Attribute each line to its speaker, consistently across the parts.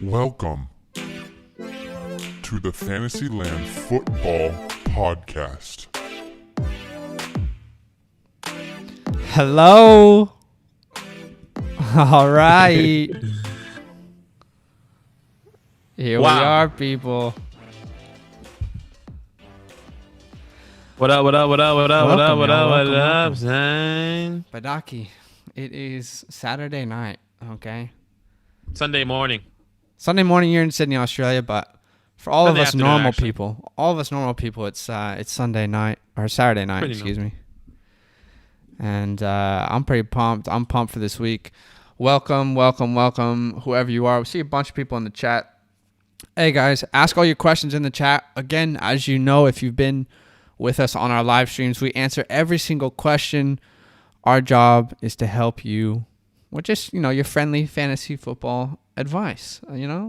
Speaker 1: Welcome to the FantasyLand Football Podcast.
Speaker 2: Hello. All right. Here we are, people.
Speaker 3: What up, what up, what up, what up, what up,
Speaker 2: Welcome,
Speaker 3: what
Speaker 2: y'all.
Speaker 3: up, what
Speaker 2: Welcome,
Speaker 3: up,
Speaker 2: welcome.
Speaker 3: son?
Speaker 2: Badaki, it is Saturday night, okay?
Speaker 3: Sunday morning.
Speaker 2: Sunday morning here in Sydney, Australia, but for all
Speaker 3: Sunday
Speaker 2: of us
Speaker 3: afternoon,
Speaker 2: normal
Speaker 3: actually.
Speaker 2: people, it's Sunday night, or Saturday night,
Speaker 3: Pretty
Speaker 2: excuse me. And I'm pretty pumped. I'm pumped for this week. Welcome, whoever you are. We see a bunch of people in the chat. Hey, guys, ask all your questions in the chat. Again, as you know, if you've been with us on our live streams, we answer every single question. Our job is to help you with just, your friendly fantasy football advice,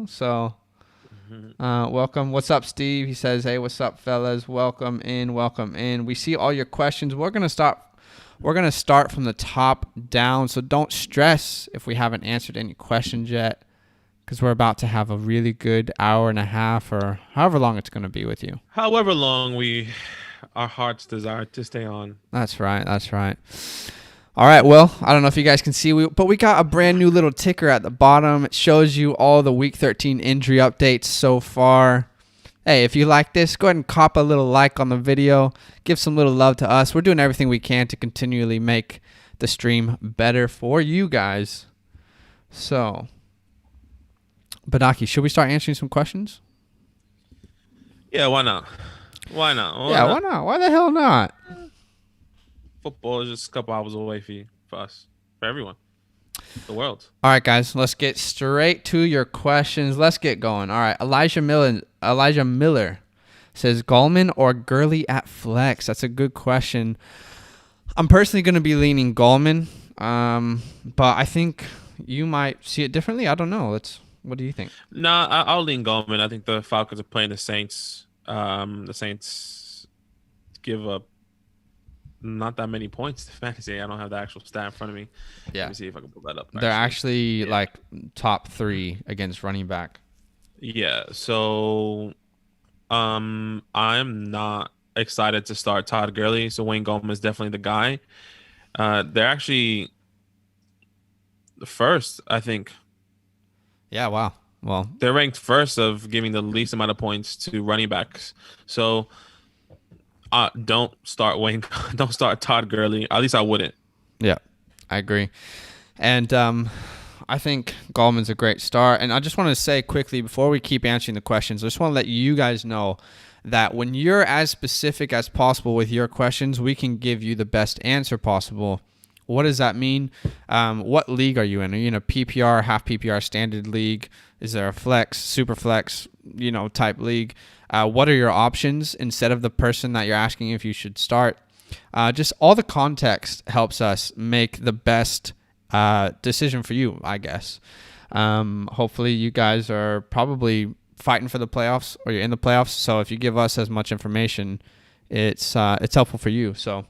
Speaker 2: So, welcome. What's up, Steve? He says, hey, what's up, fellas? Welcome in. We see all your questions. We're going to start from the top down, so don't stress if we haven't answered any questions yet, because we're about to have a really good hour and a half or however long it's going to be with you.
Speaker 3: However long our hearts desire to stay on.
Speaker 2: That's right. All right, well, I don't know if you guys can see, but we got a brand new little ticker at the bottom. It shows you all the Week 13 injury updates so far. Hey, if you like this, go ahead and cop a little like on the video. Give some little love to us. We're doing everything we can to continually make the stream better for you guys. So, Badaki, should we start answering some questions?
Speaker 3: Yeah, why not? Why not?
Speaker 2: Why not? Why the hell not?
Speaker 3: Football is just a couple hours away for us, for everyone, the world.
Speaker 2: All right, guys, let's get straight to your questions. Let's get going. All right, Elijah Miller says, Gallman or Gurley at flex? That's a good question. I'm personally going to be leaning Gallman, but I think you might see it differently. I don't know. What do you think?
Speaker 3: Nah, I'll lean Gallman. I think the Falcons are playing the Saints. The Saints give up not that many points to fantasy. I don't have the actual stat in front of me.
Speaker 2: Yeah.
Speaker 3: Let me see if I can pull that up.
Speaker 2: They're actually like top 3 against running back.
Speaker 3: Yeah, so I'm not excited to start Todd Gurley, so Wayne Gallman is definitely the guy. They're actually the first, I think.
Speaker 2: Yeah, wow. Well,
Speaker 3: they're ranked first of giving the least amount of points to running backs. So don't start Todd Gurley. At least I wouldn't.
Speaker 2: Yeah, I agree. And I think Gallman's a great start. And I just want to say quickly, before we keep answering the questions, I just want to let you guys know that when you're as specific as possible with your questions, we can give you the best answer possible. What does that mean? What league are you in? Are you in a PPR, half PPR, standard league? Is there a flex, super flex, type league? What are your options instead of the person that you're asking if you should start? Just all the context helps us make the best decision for you, I guess. Hopefully you guys are probably fighting for the playoffs, or you're in the playoffs. So if you give us as much information, it's helpful for you. So,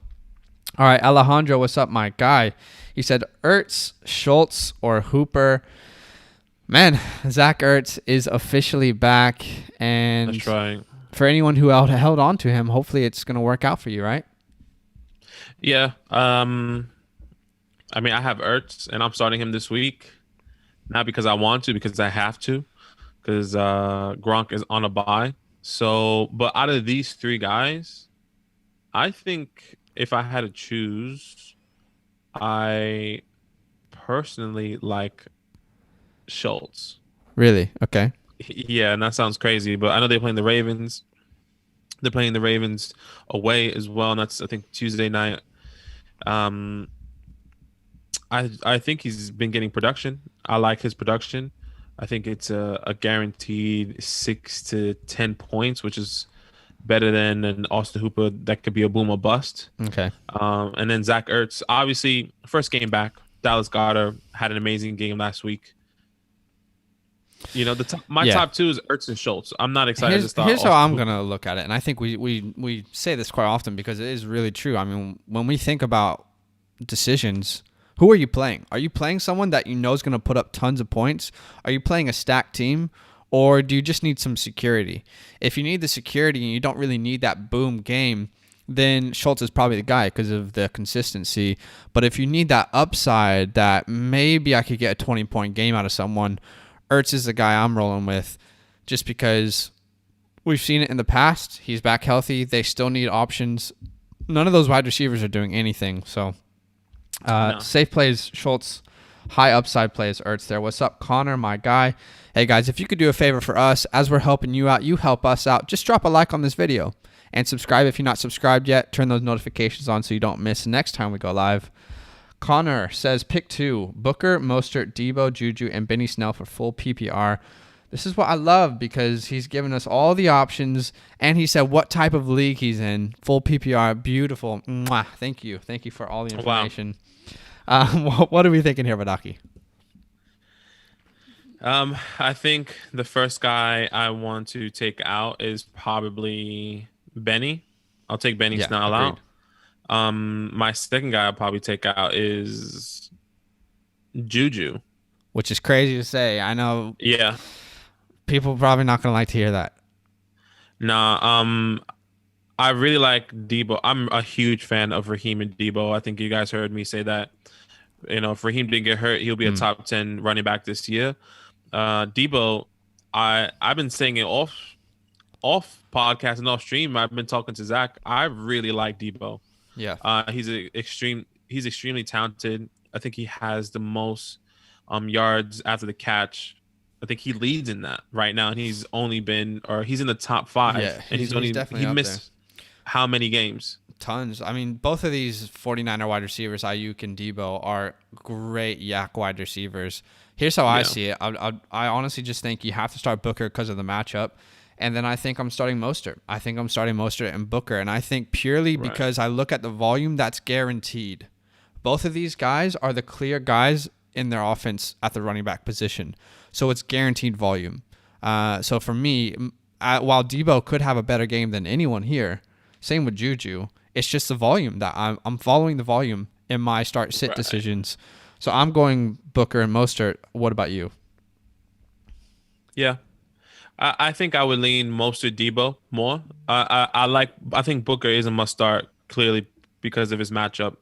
Speaker 2: all right, Alejandro, what's up, my guy? He said Ertz, Schultz, or Hooper. Man, Zach Ertz is officially back, and
Speaker 3: That's right.
Speaker 2: For anyone who held on to him, hopefully it's going to work out for you, right?
Speaker 3: Yeah. I mean, I have Ertz, and I'm starting him this week. Not because I want to, because I have to, because Gronk is on a bye. So, but out of these 3 guys, I think if I had to choose, I personally like Schultz.
Speaker 2: Really? Okay.
Speaker 3: Yeah, and that sounds crazy, but I know they're playing the Ravens. They're playing the Ravens away as well, and that's, I think, Tuesday night. I think he's been getting production. I like his production. I think it's a guaranteed 6 to 10 points, which is better than an Austin Hooper that could be a boom or bust.
Speaker 2: Okay.
Speaker 3: And then Zach Ertz, obviously, first game back. Dallas Goedert had an amazing game last week. My
Speaker 2: Yeah.
Speaker 3: top two is Ertz and Schultz. I'm not excited to start.
Speaker 2: Here's how I'm gonna look at it, and I think we say this quite often because it is really true. I mean, when we think about decisions, who are you playing? Are you playing someone that you know is gonna put up tons of points? Are you playing a stacked team? Or do you just need some security? If you need the security and you don't really need that boom game, then Schultz is probably the guy because of the consistency. But if you need that upside that maybe I could get a 20-point game out of someone, Ertz is the guy I'm rolling with just because we've seen it in the past. He's back healthy. They still need options. None of those wide receivers are doing anything. So
Speaker 3: No.
Speaker 2: safe plays, Schultz. High upside plays, Ertz there. What's up, Connor, my guy? Hey, guys, if you could do a favor for us, as we're helping you out, you help us out. Just drop a like on this video and subscribe if you're not subscribed yet. Turn those notifications on so you don't miss next time we go live. Connor says, pick 2, Booker, Mostert, Debo, Juju, and Benny Snell for full PPR. This is what I love because he's given us all the options, and he said what type of league he's in. Full PPR, beautiful. Mwah. Thank you. Thank you for all the information. Wow. What are we thinking here, Badaki?
Speaker 3: I think the first guy I want to take out is probably Benny. I'll take Benny Snell out. My second guy I'll probably take out is Juju.
Speaker 2: Which is crazy to say. I know.
Speaker 3: Yeah.
Speaker 2: People probably not gonna like to hear that.
Speaker 3: Nah. I really like Debo. I'm a huge fan of Raheem and Debo. I think you guys heard me say that. If Raheem didn't get hurt, he'll be a top 10 running back this year. Debo, I've been saying it off podcast and off stream. I've been talking to Zach. I really like Debo.
Speaker 2: Yeah.
Speaker 3: He's extremely talented. I think he has the most yards after the catch. I think he leads in that right now, and he's in the top 5.
Speaker 2: Yeah,
Speaker 3: and he missed how many games?
Speaker 2: Tons. I mean, both of these 49er wide receivers, Ayuk and Debo, are great yak wide receivers. Here's how I see it. I honestly just think you have to start Booker because of the matchup. And then I think I'm starting Mostert. I think I'm starting Mostert and Booker. And I think purely because I look at the volume that's guaranteed. Both of these guys are the clear guys in their offense at the running back position. So it's guaranteed volume. So for me, while Debo could have a better game than anyone here, same with Juju, it's just the volume that I'm following the volume in my start-sit decisions. So I'm going Booker and Mostert. What about you?
Speaker 3: Yeah. I think I would lean Mostert Debo more. I think Booker is a must-start, clearly, because of his matchup.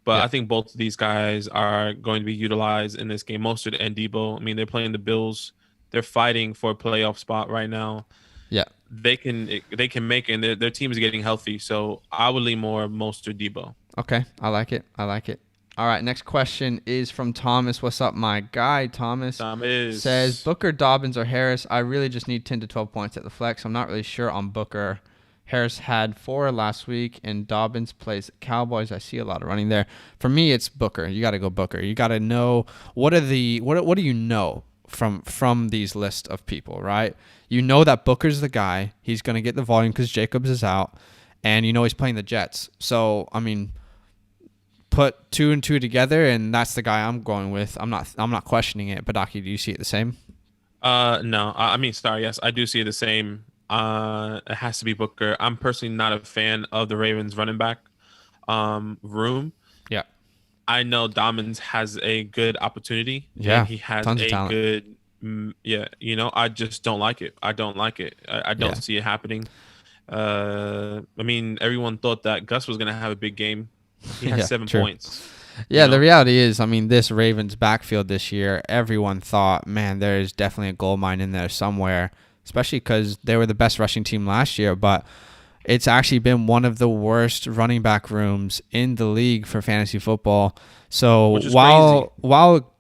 Speaker 3: But I think both of these guys are going to be utilized in this game, Mostert and Debo. I mean, they're playing the Bills. They're fighting for a playoff spot right now.
Speaker 2: Yeah.
Speaker 3: They can make it, and their team is getting healthy. So I would lean more Mostert Debo.
Speaker 2: Okay. I like it. All right, next question is from Thomas. What's up, my guy? Thomas says, Booker, Dobbins, or Harris? I really just need 10 to 12 points at the flex. I'm not really sure on Booker. Harris had 4 last week, and Dobbins plays Cowboys. I see a lot of running there. For me, it's Booker. You got to go Booker. You got to know what do you know from these lists of people, right? You know that Booker's the guy. He's going to get the volume because Jacobs is out, and you know he's playing the Jets. So, I mean, put 2 and 2 together, and that's the guy I'm going with. I'm not questioning it. Badaki, do you see it the same?
Speaker 3: No. Yes, I do see it the same. It has to be Booker. I'm personally not a fan of the Ravens running back room.
Speaker 2: Yeah.
Speaker 3: I know Dobbins has a good opportunity.
Speaker 2: Yeah.
Speaker 3: He has
Speaker 2: tons of talent.
Speaker 3: good I just don't like it. I don't like it. I don't see it happening. Everyone thought that Gus was going to have a big game. He has 7 points.
Speaker 2: Yeah, the reality is, this Ravens backfield this year, everyone thought, man, there's definitely a gold mine in there somewhere, especially because they were the best rushing team last year. But it's actually been one of the worst running back rooms in the league for fantasy football. So while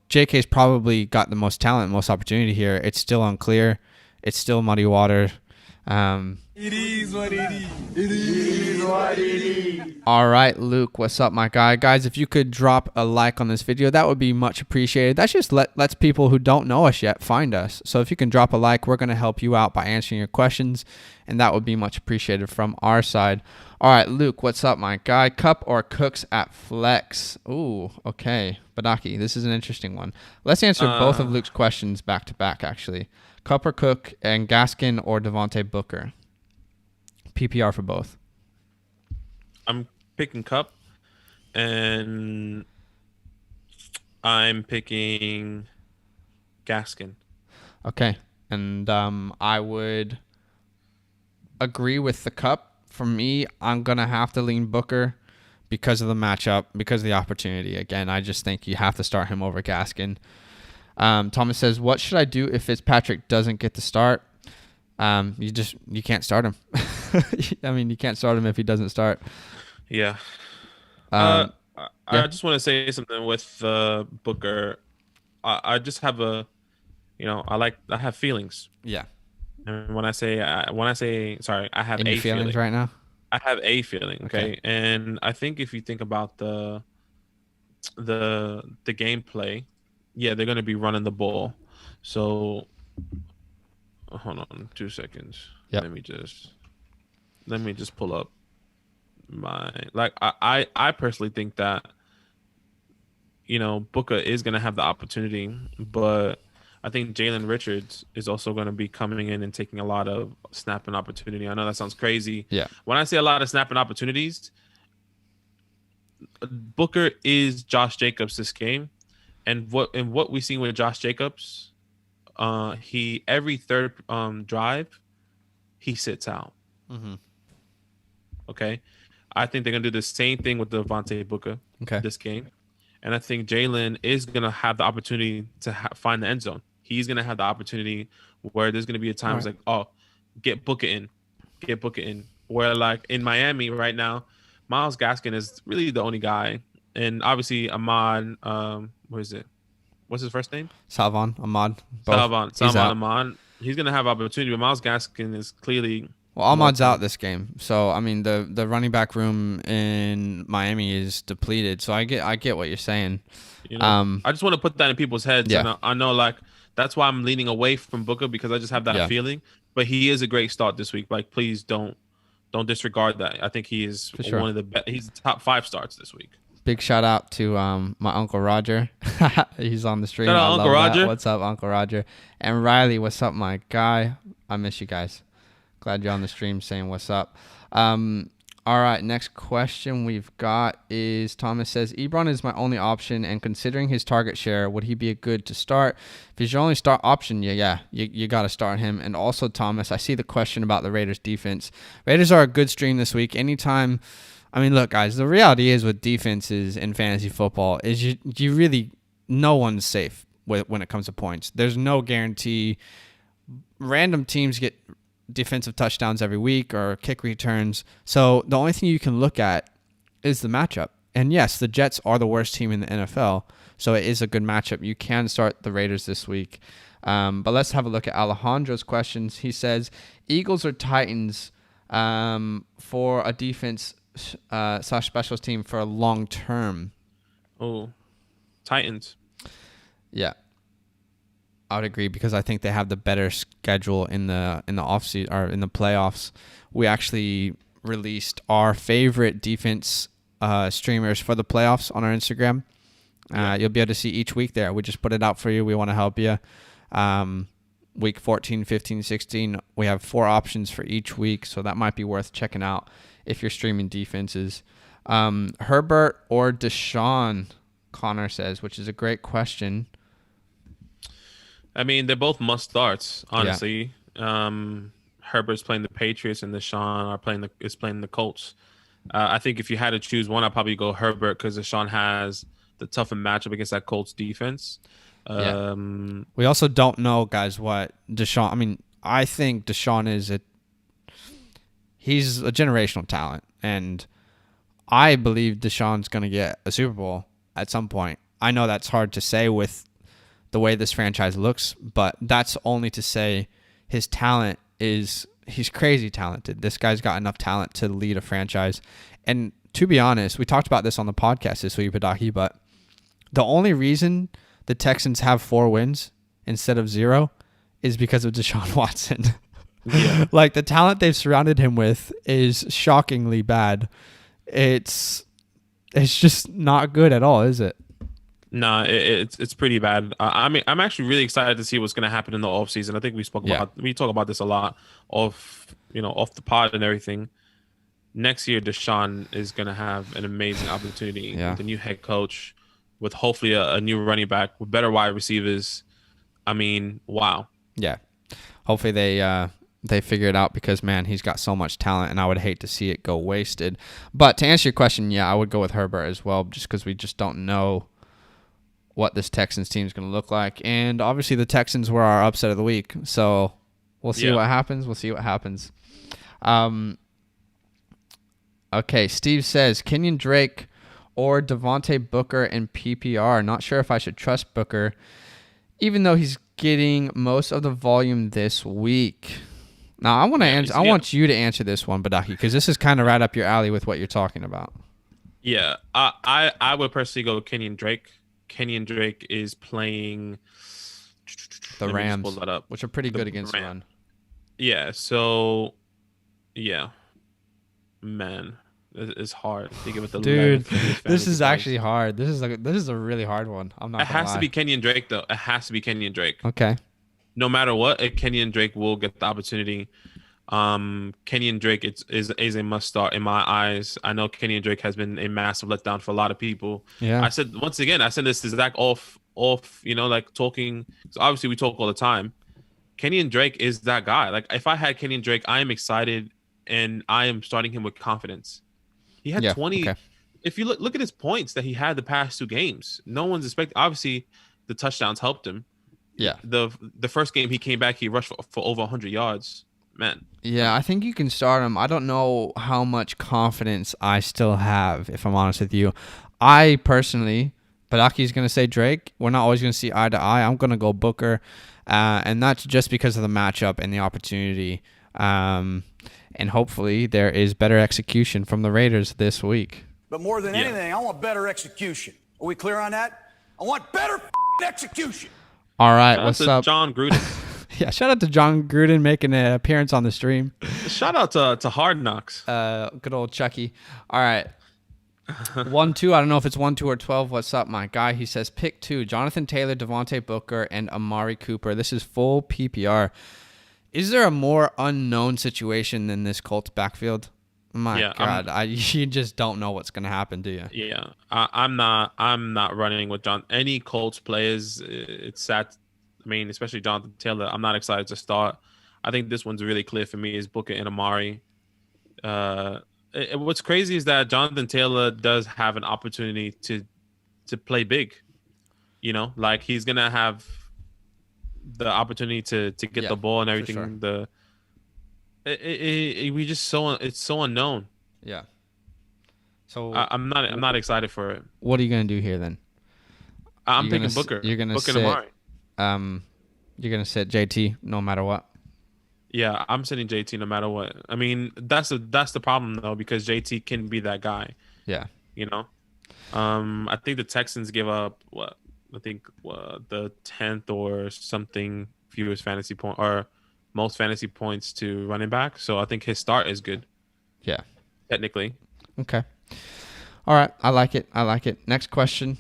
Speaker 2: JK's probably got the most talent, most opportunity here, it's still unclear. It's still muddy water.
Speaker 4: It is what it is. It is what it is.
Speaker 2: All right, Luke, what's up, my guy? Guys, if you could drop a like on this video, that would be much appreciated. That's just lets people who don't know us yet find us. So if you can drop a like, we're going to help you out by answering your questions, and that would be much appreciated from our side. All right, Luke, what's up, my guy? Cup or Cooks at flex? Ooh, okay. Badaki, this is an interesting one. Let's answer both of Luke's questions back to back, actually. Cup or Cook, and Gaskin or Devontae Booker? PPR for both.
Speaker 3: I'm picking Cup, and I'm picking Gaskin.
Speaker 2: Okay, and I would agree with the Cup. For me, I'm going to have to lean Booker because of the matchup, because of the opportunity. Again, I just think you have to start him over Gaskin. Thomas says, what should I do if Fitzpatrick doesn't get to start? You can't start him. I mean, you can't start him if he doesn't start.
Speaker 3: Yeah.
Speaker 2: Yeah.
Speaker 3: I just want to say something with Booker. I just have I have feelings.
Speaker 2: Yeah.
Speaker 3: And when I say, sorry, I have
Speaker 2: In your feelings
Speaker 3: feeling
Speaker 2: right now?
Speaker 3: I have a feeling. Okay. And I think if you think about the gameplay, yeah, they're going to be running the ball. So hold on 2 seconds.
Speaker 2: Yep.
Speaker 3: Let me just pull up I personally think that Booker is going to have the opportunity, but I think Jalen Richards is also going to be coming in and taking a lot of snapping opportunity. I know that sounds crazy.
Speaker 2: Yeah.
Speaker 3: When I say a lot of snapping opportunities, Booker is Josh Jacobs this game, and what we've seen with Josh Jacobs, he every third drive, he sits out.
Speaker 2: Mm-hmm.
Speaker 3: Okay, I think they're gonna do the same thing with Devontae Booker this game, and I think Jalen is gonna have the opportunity to find the end zone. He's gonna have the opportunity where there's gonna be a time it's like, oh, get Booker in. Where like in Miami right now, Myles Gaskin is really the only guy, and obviously Ahmad, what is it? What's his first name?
Speaker 2: Salvon, Ahmad.
Speaker 3: Salvon Ahmad. He's gonna have opportunity, but Myles Gaskin is clearly.
Speaker 2: Well, Ahmad's out this game, so I mean the running back room in Miami is depleted. So I get what you're saying.
Speaker 3: I just want to put that in people's heads.
Speaker 2: Yeah.
Speaker 3: And I know like that's why I'm leaning away from Booker, because I just have that feeling. But he is a great start this week. Like, please don't disregard that. I think he is one of the best. He's the top 5 starts this week.
Speaker 2: Big shout out to my Uncle Roger. He's on the stream.
Speaker 3: Shout out Uncle Roger.
Speaker 2: That. What's up, Uncle Roger? And Riley, what's up, my guy? I miss you guys. Glad you're on the stream saying what's up. All right, next question we've got is Thomas says, Ebron is my only option, and considering his target share, would he be a good to start? If he's your only start option, you got to start him. And also, Thomas, I see the question about the Raiders defense. Raiders are a good stream this week. Anytime, I mean, look, guys, the reality is with defenses in fantasy football is you really, no one's safe when it comes to points. There's no guarantee. Random teams get defensive touchdowns every week or kick returns. So the only thing you can look at is the matchup. And yes, the Jets are the worst team in the NFL, so it is a good matchup. You can start the Raiders this week. But let's have a look at Alejandro's questions. He says, Eagles or Titans for a defense / specials team for a long term?
Speaker 3: Oh, Titans.
Speaker 2: Yeah. I would agree, because I think they have the better schedule in the offseason or in the playoffs. We actually released our favorite defense streamers for the playoffs on our Instagram. You'll be able to see each week there. We just put it out for you. We want to help you. Week 14, 15, 16, we have 4 options for each week, so that might be worth checking out if you're streaming defenses. Herbert or Deshaun, Connor says, which is a great question.
Speaker 3: I mean, they're both must starts, honestly. Yeah. Herbert's playing the Patriots, and Deshaun is playing the Colts. I think if you had to choose one, I'd probably go Herbert, because Deshaun has the tougher matchup against that Colts defense.
Speaker 2: We also don't know, guys, what Deshaun. I mean, I think Deshaun he's a generational talent, and I believe Deshaun's going to get a Super Bowl at some point. I know that's hard to say with the way this franchise looks, but that's only to say his talent is he's crazy talented. This guy's got enough talent to lead a franchise. And to be honest, we talked about this on the podcast this week, Badaki, but the only reason the Texans have 4 wins instead of 0 is because of Deshaun Watson.
Speaker 3: Yeah.
Speaker 2: Like, the talent they've surrounded him with is shockingly bad. It's just not good at all, is it?
Speaker 3: No, it's pretty bad. I mean, I'm actually really excited to see what's going to happen in the offseason. I think we talk about this a lot off the pod and everything. Next year, Deshaun is going to have an amazing opportunity with a new head coach, with hopefully a new running back, with better wide receivers. I mean, wow.
Speaker 2: Yeah. Hopefully they figure it out, because, man, he's got so much talent, and I would hate to see it go wasted. But to answer your question, yeah, I would go with Herbert as well, just because we just don't know what this Texans team is going to look like. And obviously the Texans were our upset of the week, so we'll see what happens. Okay, Steve says, Kenyon Drake or Devontae Booker in PPR. Not sure if I should trust Booker, even though he's getting most of the volume this week. Now, I want you to answer this one, Badaki, because this is kind of right up your alley with what you're talking about.
Speaker 3: Yeah, I would personally go with Kenyon Drake. Kenyon Drake is playing
Speaker 2: the Rams, which are pretty good against the run. Yeah,
Speaker 3: so, yeah. Man, it's hard to give it the
Speaker 2: dude. This is actually hard. This is a really hard one. I'm not.
Speaker 3: It has to be Kenyon Drake, though. It has to be Kenyon Drake.
Speaker 2: Okay.
Speaker 3: No matter what, Kenyon Drake will get the opportunity. Kenyon Drake is a must start in my eyes. I know Kenyon Drake has been a massive letdown for a lot of people.
Speaker 2: Yeah.
Speaker 3: I said this to Zach off, like talking. So obviously we talk all the time. Kenyon Drake is that guy. Like, if I had Kenyon Drake, I am excited and I am starting him with confidence. He had 20. Okay. If you look at his points that he had the past 2 games, no one's expecting. Obviously, the touchdowns helped him.
Speaker 2: Yeah.
Speaker 3: The first game he came back, he rushed for over 100 yards. Man.
Speaker 2: Yeah, I think you can start him. I don't know how much confidence I still have, if I'm honest with you. I personally, Badaki's going to say Drake. We're not always going to see eye to eye. I'm going to go Booker, and that's just because of the matchup and the opportunity. And hopefully there is better execution from the Raiders this week.
Speaker 5: But more than anything, I want better execution. Are we clear on that? I want better execution.
Speaker 2: All right, what's up?
Speaker 3: John Gruden.
Speaker 2: Yeah, shout out to John Gruden making an appearance on the stream.
Speaker 3: Shout out to Hard Knocks.
Speaker 2: Good old Chucky. All right. 1-2. I don't know if it's 1-2 or 12. What's up, my guy? He says pick 2. Jonathan Taylor, Devontae Booker, and Amari Cooper. This is full PPR. Is there a more unknown situation than this Colts backfield? My God, you just don't know what's gonna happen, do you?
Speaker 3: Yeah, I'm not running with any Colts players. It's sad. I mean, especially Jonathan Taylor. I'm not excited to start. I think this one's really clear for me is Booker and Amari. What's crazy is that Jonathan Taylor does have an opportunity to play big. Like, he's gonna have the opportunity to get the ball and everything. Sure. It's so unknown.
Speaker 2: Yeah. So
Speaker 3: I'm not excited for it.
Speaker 2: What are you gonna do here then?
Speaker 3: I'm picking Booker.
Speaker 2: You're gonna
Speaker 3: Booker
Speaker 2: sit,
Speaker 3: and
Speaker 2: Amari. You're gonna sit JT no matter what.
Speaker 3: Yeah, I'm sitting JT no matter what. I mean, that's the problem though, because JT can be that guy.
Speaker 2: Yeah.
Speaker 3: I think the Texans give up the 10th or something fewest fantasy point or most fantasy points to running back. So I think his start is good.
Speaker 2: Yeah.
Speaker 3: Technically.
Speaker 2: Okay. All right. I like it. Next question.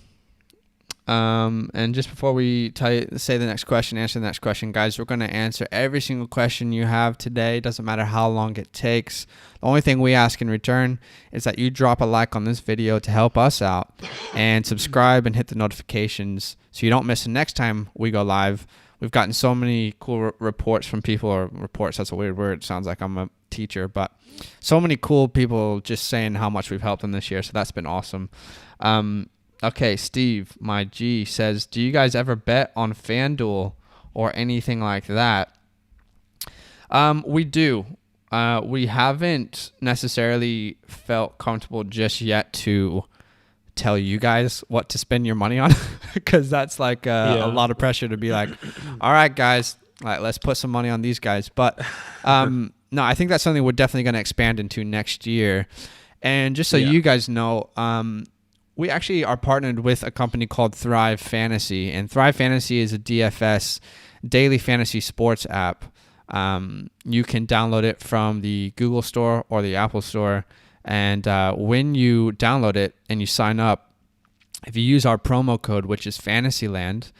Speaker 2: And just before we say the next question, answer the next question, guys, we're going to answer every single question you have today. Doesn't matter how long it takes. The only thing we ask in return is that you drop a like on this video to help us out and subscribe and hit the notifications so you don't miss the next time we go live. We've gotten so many cool reports from people, or reports, that's a weird word. It sounds like I'm a teacher, but so many cool people just saying how much we've helped them this year. So that's been awesome. Okay, Steve, my G, says, do you guys ever bet on FanDuel or anything like that? We do. We haven't necessarily felt comfortable just yet to tell you guys what to spend your money on, because that's like a lot of pressure to be like, all right, guys, let's put some money on these guys. But no, no, I think that's something we're definitely going to expand into next year. And just so you guys know, we actually are partnered with a company called Thrive Fantasy, and Thrive Fantasy is a DFS daily fantasy sports app. You can download it from the Google Store or the Apple Store, and when you download it and you sign up, if you use our promo code, which is FantasyLand,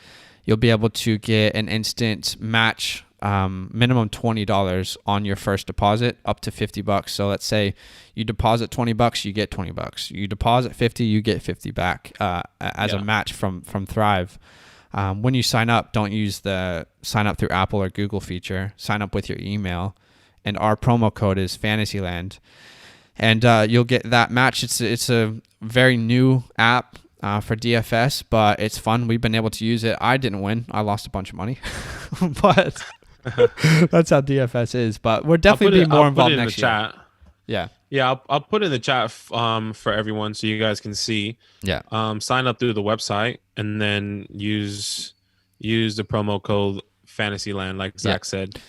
Speaker 2: you'll be able to get an instant match, minimum $20 on your first deposit, up to $50. So let's say you deposit $20, you get $20. You deposit 50, you get 50 back as a match from Thrive. When you sign up, don't use the sign up through Apple or Google feature. Sign up with your email, and our promo code is FantasyLand, and you'll get that match. It's a very new app for DFS, but it's fun. We've been able to use it. I didn't win. I lost a bunch of money, but that's how DFS is. But we're definitely being more involved next year.
Speaker 3: Chat. Yeah, I'll put it in the chat for everyone so you guys can see.
Speaker 2: Yeah.
Speaker 3: Sign up through the website and then use the promo code FantasyLand, like Zach said.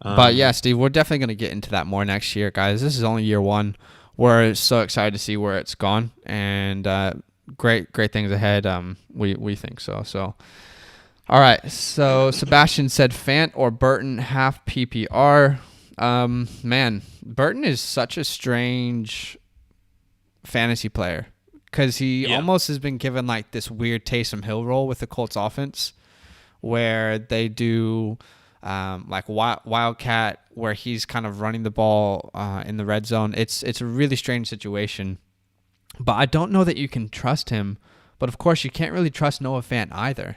Speaker 2: But yeah, Steve, we're definitely going to get into that more next year, guys. This is only year one. We're so excited to see where it's gone, and great things ahead. We think so. So, all right. So Sebastian said Fant or Burton half PPR. Man, Burton is such a strange fantasy player because he almost has been given like this weird Taysom Hill role with the Colts offense, where they do like Wildcat, where he's kind of running the ball in the red zone. It's a really strange situation. But I don't know that you can trust him. But of course, you can't really trust Noah Fant either,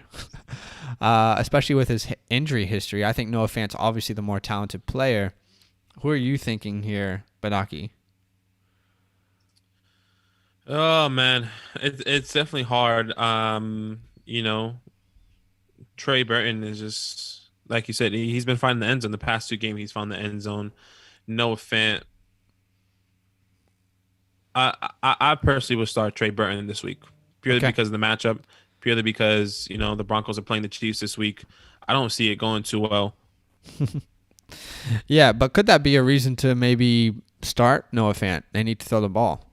Speaker 2: especially with his injury history. I think Noah Fant's obviously the more talented player. Who are you thinking here, Badaki?
Speaker 3: Oh man, it's definitely hard. Trey Burton is just like you said. He's been finding the end zone. The past 2 games, he's found the end zone. Noah Fant. I personally would start Trey Burton this week, purely because of the matchup, purely because the Broncos are playing the Chiefs this week. I don't see it going too well.
Speaker 2: Yeah, but could that be a reason to maybe start Noah Fant? They need to throw the ball.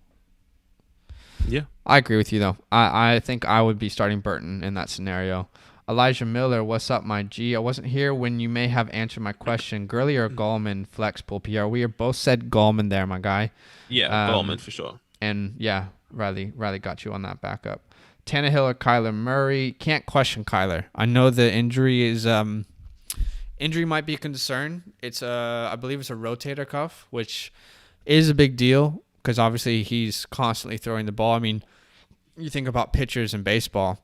Speaker 3: Yeah,
Speaker 2: I agree with you though. I think I would be starting Burton in that scenario. Elijah Miller, what's up, my G? I wasn't here when you may have answered my question. Gurley or Gallman flex pool PR? We are both said Gallman there, my guy.
Speaker 3: Yeah, Gallman for sure.
Speaker 2: And yeah, Riley got you on that backup. Tannehill or Kyler Murray? Can't question Kyler. I know the injury is injury might be a concern. It's I believe it's a rotator cuff, which is a big deal because obviously he's constantly throwing the ball. I mean, you think about pitchers in baseball,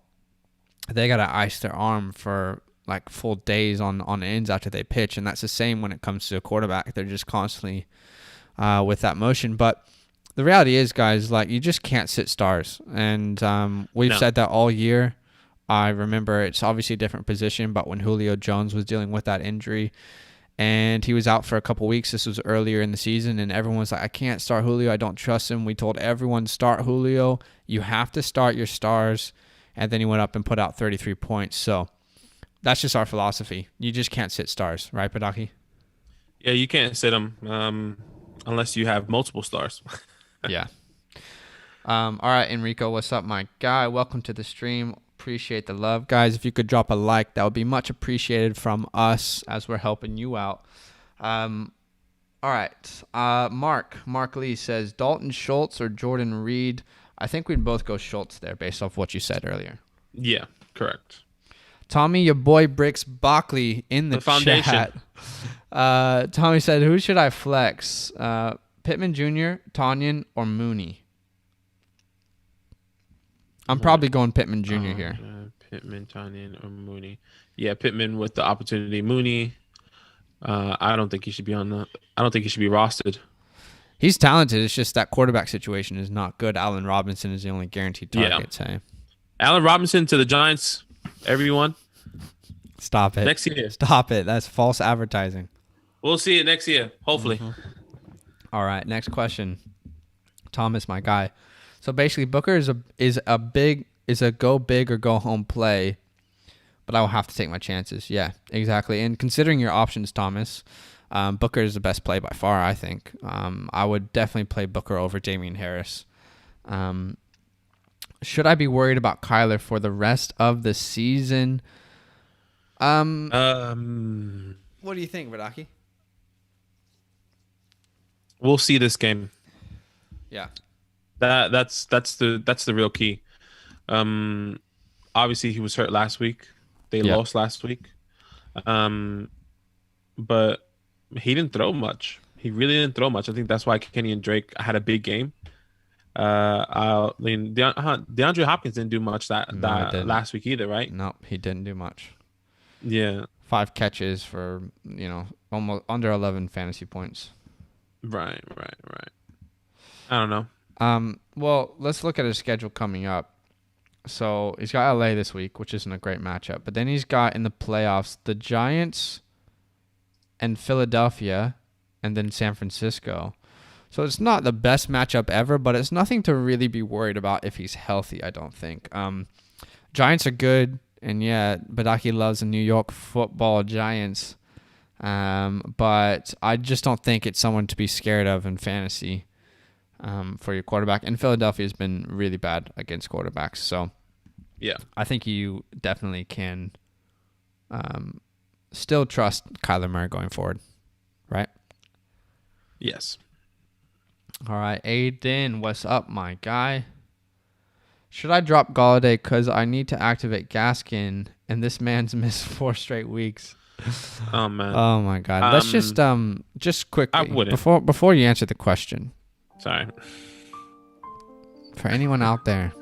Speaker 2: they got to ice their arm for like full days on ends after they pitch, and that's the same when it comes to a quarterback. They're just constantly with that motion. But the reality is, guys, like you just can't sit stars, and we've said that all year. I remember it's obviously a different position, but when Julio Jones was dealing with that injury and he was out for a couple weeks, this was earlier in the season, and everyone was like, I can't start Julio. I don't trust him. We told everyone, start Julio. You have to start your stars. And then he went up and put out 33 points. So that's just our philosophy. You just can't sit stars, right, Badaki?
Speaker 3: Yeah, you can't sit them unless you have multiple stars.
Speaker 2: Yeah. All right, Enrico, what's up, my guy? Welcome to the stream. Appreciate the love, guys. If you could drop a like, that would be much appreciated from us as we're helping you out. All right. Mark Lee says Dalton Schultz or Jordan Reed. I think we'd both go Schultz there based off what you said earlier.
Speaker 3: Yeah, correct.
Speaker 2: Tommy, your boy Bricks Bockley in the chat. Tommy said, who should I flex? Pittman Jr., Tanyan, or Mooney? I'm probably going Pittman Jr. here.
Speaker 3: Pittman, Tanyan, or Mooney. Yeah, Pittman with the opportunity. Mooney, I don't think he should be rostered.
Speaker 2: He's talented. It's just that quarterback situation is not good. Allen Robinson is the only guaranteed target.
Speaker 3: Yeah. Allen Robinson to the Giants, everyone.
Speaker 2: Stop it.
Speaker 3: Next year.
Speaker 2: Stop it. That's false advertising.
Speaker 3: We'll see it next year, hopefully. Mm-hmm.
Speaker 2: All right, next question. Thomas, my guy. So basically, Booker is a go big or go home play, but I will have to take my chances. Yeah, exactly. And considering your options, Thomas, Booker is the best play by far, I think. I would definitely play Booker over Damian Harris. Should I be worried about Kyler for the rest of the season? What do you think, Vadaki?
Speaker 3: We'll see this game.
Speaker 2: Yeah.
Speaker 3: That's the real key. Obviously he was hurt last week. They lost last week. But he didn't throw much. He really didn't throw much. I think that's why Kenny and Drake had a big game. DeAndre Hopkins didn't do much that last week either, right?
Speaker 2: Nope, he didn't do much.
Speaker 3: Yeah.
Speaker 2: 5 catches for, almost under 11 fantasy points.
Speaker 3: Right. I don't know.
Speaker 2: Well, let's look at his schedule coming up. So he's got LA this week, which isn't a great matchup. But then he's got in the playoffs the Giants and Philadelphia and then San Francisco. So it's not the best matchup ever, but it's nothing to really be worried about if he's healthy, I don't think. Giants are good, and yeah, Badaki loves the New York Football Giants. But I just don't think it's someone to be scared of in fantasy for your quarterback. And Philadelphia has been really bad against quarterbacks. So
Speaker 3: yeah,
Speaker 2: I think you definitely can still trust Kyler Murray going forward, right?
Speaker 3: Yes.
Speaker 2: All right, Aiden, what's up, my guy? Should I drop Galladay because I need to activate Gaskin, and this man's missed 4 straight weeks?
Speaker 3: Oh man.
Speaker 2: Oh my God. Let's just quickly
Speaker 3: I wouldn't.
Speaker 2: before you answer the question.
Speaker 3: Sorry.
Speaker 2: For anyone out there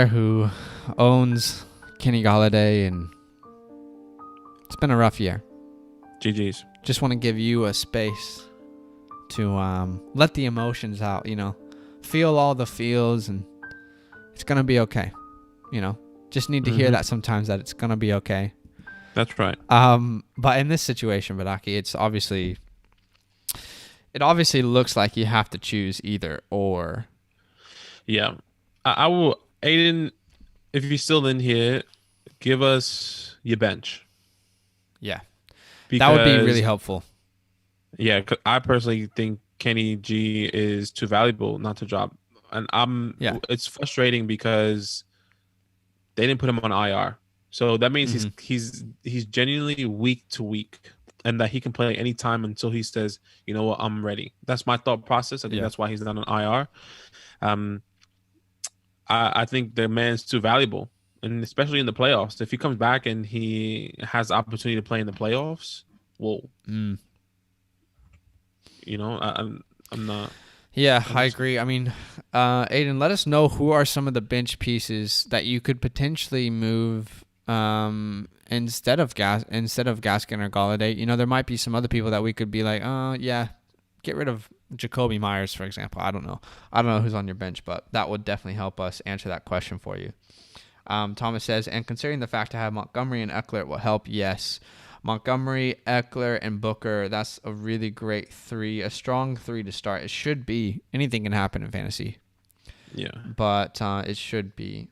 Speaker 2: who owns Kenny Galladay, and it's been a rough year.
Speaker 3: GG's.
Speaker 2: Just want to give you a space to let the emotions out, feel all the feels, and it's going to be okay. Just need to hear that sometimes, that it's going to be okay.
Speaker 3: That's right.
Speaker 2: But in this situation, Badaki, it obviously looks like you have to choose either or.
Speaker 3: Yeah. I will, Aiden, if you're still in here, give us your bench.
Speaker 2: Yeah.
Speaker 3: Because,
Speaker 2: that would be really helpful.
Speaker 3: Yeah, 'cause I personally think Kenny G is too valuable not to drop. And it's frustrating because they didn't put him on IR. So that means he's genuinely week to week, and that he can play anytime until he says, you know what, I'm ready. That's my thought process. I think that's why he's not on IR. I think the man's too valuable, and especially in the playoffs. If he comes back and he has the opportunity to play in the playoffs, whoa. I'm not.
Speaker 2: Yeah, I agree. I mean, Aiden, let us know who are some of the bench pieces that you could potentially move instead of Gaskin or Galladay. There might be some other people that we could be like, get rid of Jacoby Myers, for example. I don't know who's on your bench, but that would definitely help us answer that question for you. Thomas says, and considering the fact to have Montgomery and Eckler will help, yes. Montgomery, Eckler, and Booker, that's a really great 3, a strong 3 to start. It should be. Anything can happen in fantasy.
Speaker 3: Yeah.
Speaker 2: But it should be.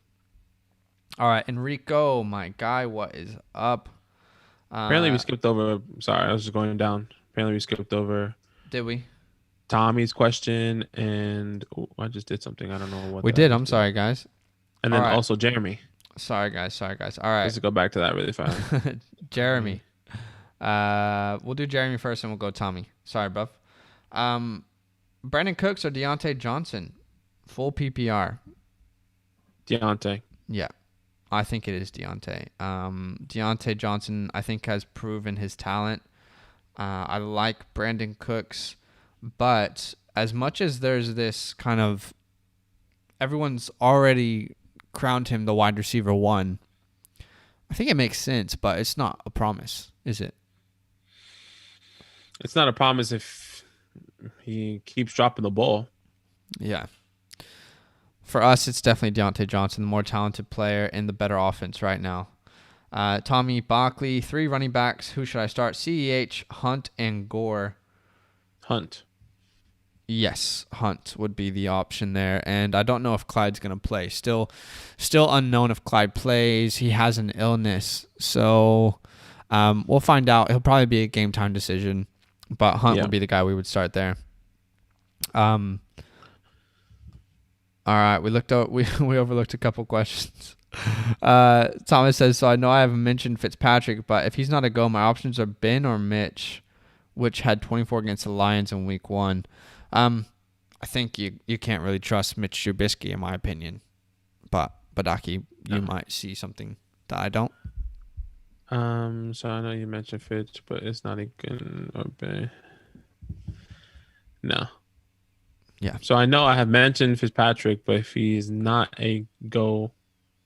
Speaker 2: All right, Enrico, my guy, what is up?
Speaker 3: Apparently we skipped over. Sorry, I was just going down. Apparently we skipped over.
Speaker 2: Did we?
Speaker 3: Tommy's question, and I just did something. I don't know what
Speaker 2: we did. I'm sorry, guys.
Speaker 3: And then also Jeremy.
Speaker 2: Sorry, guys. All right.
Speaker 3: Let's go back to that really fast.
Speaker 2: Jeremy. We'll do Jeremy first, and we'll go Tommy. Sorry, buff. Brandon Cooks or Deontay Johnson? Full PPR.
Speaker 3: Deontay.
Speaker 2: Yeah. I think it is Deontay. Deontay Johnson, I think, has proven his talent. I like Brandon Cooks, but as much as there's this kind of, everyone's already crowned him the wide receiver 1, I think it makes sense, but it's not a promise, is it?
Speaker 3: It's not a promise if he keeps dropping the ball.
Speaker 2: Yeah. For us, it's definitely Deontay Johnson, the more talented player in the better offense right now. Tommy Bockley, 3 running backs. Who should I start? CEH, Hunt, and Gore.
Speaker 3: Hunt.
Speaker 2: Yes, Hunt would be the option there. And I don't know if Clyde's going to play. Still unknown if Clyde plays. He has an illness. So We'll find out. He'll probably be a game time decision, but Hunt would be the guy we would start there. All right, we overlooked a couple questions. Thomas says, so I know I haven't mentioned Fitzpatrick, but if he's not a go, my options are Ben or Mitch, which had 24 against the Lions in week 1. I think you can't really trust Mitch Trubisky, in my opinion. But Badaki, you might see something that I don't.
Speaker 3: So I know you mentioned Fitz, but it's not a good or Ben. No.
Speaker 2: Yeah.
Speaker 3: So I know I have mentioned Fitzpatrick, but if he's not a go,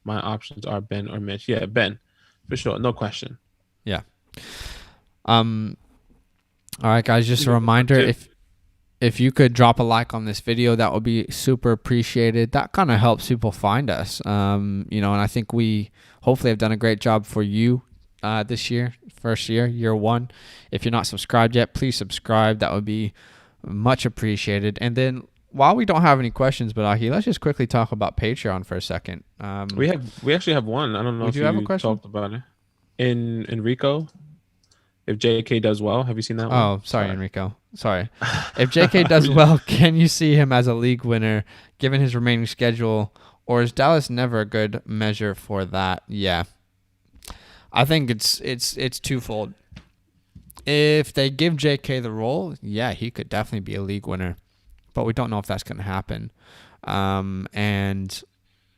Speaker 3: my options are Ben or Mitch. Yeah, Ben, for sure, no question.
Speaker 2: Yeah. All right, guys. Just a reminder: if you could drop a like on this video, that would be super appreciated. That kind of helps people find us. And I think we hopefully have done a great job for you this year, first year 1. If you're not subscribed yet, please subscribe. That would be much appreciated. And then while we don't have any questions, Badaki, let's just quickly talk about Patreon for a second.
Speaker 3: We actually have one. I don't know if you
Speaker 2: have a question?
Speaker 3: talked about it. In Enrico, if JK does well, have you seen that one?
Speaker 2: Oh, sorry, Enrico. Sorry. If JK does well, can you see him as a league winner given his remaining schedule, or is Dallas never a good measure for that? Yeah. I think it's twofold. If they give JK the role, yeah, he could definitely be a league winner, but we don't know if that's going to happen. And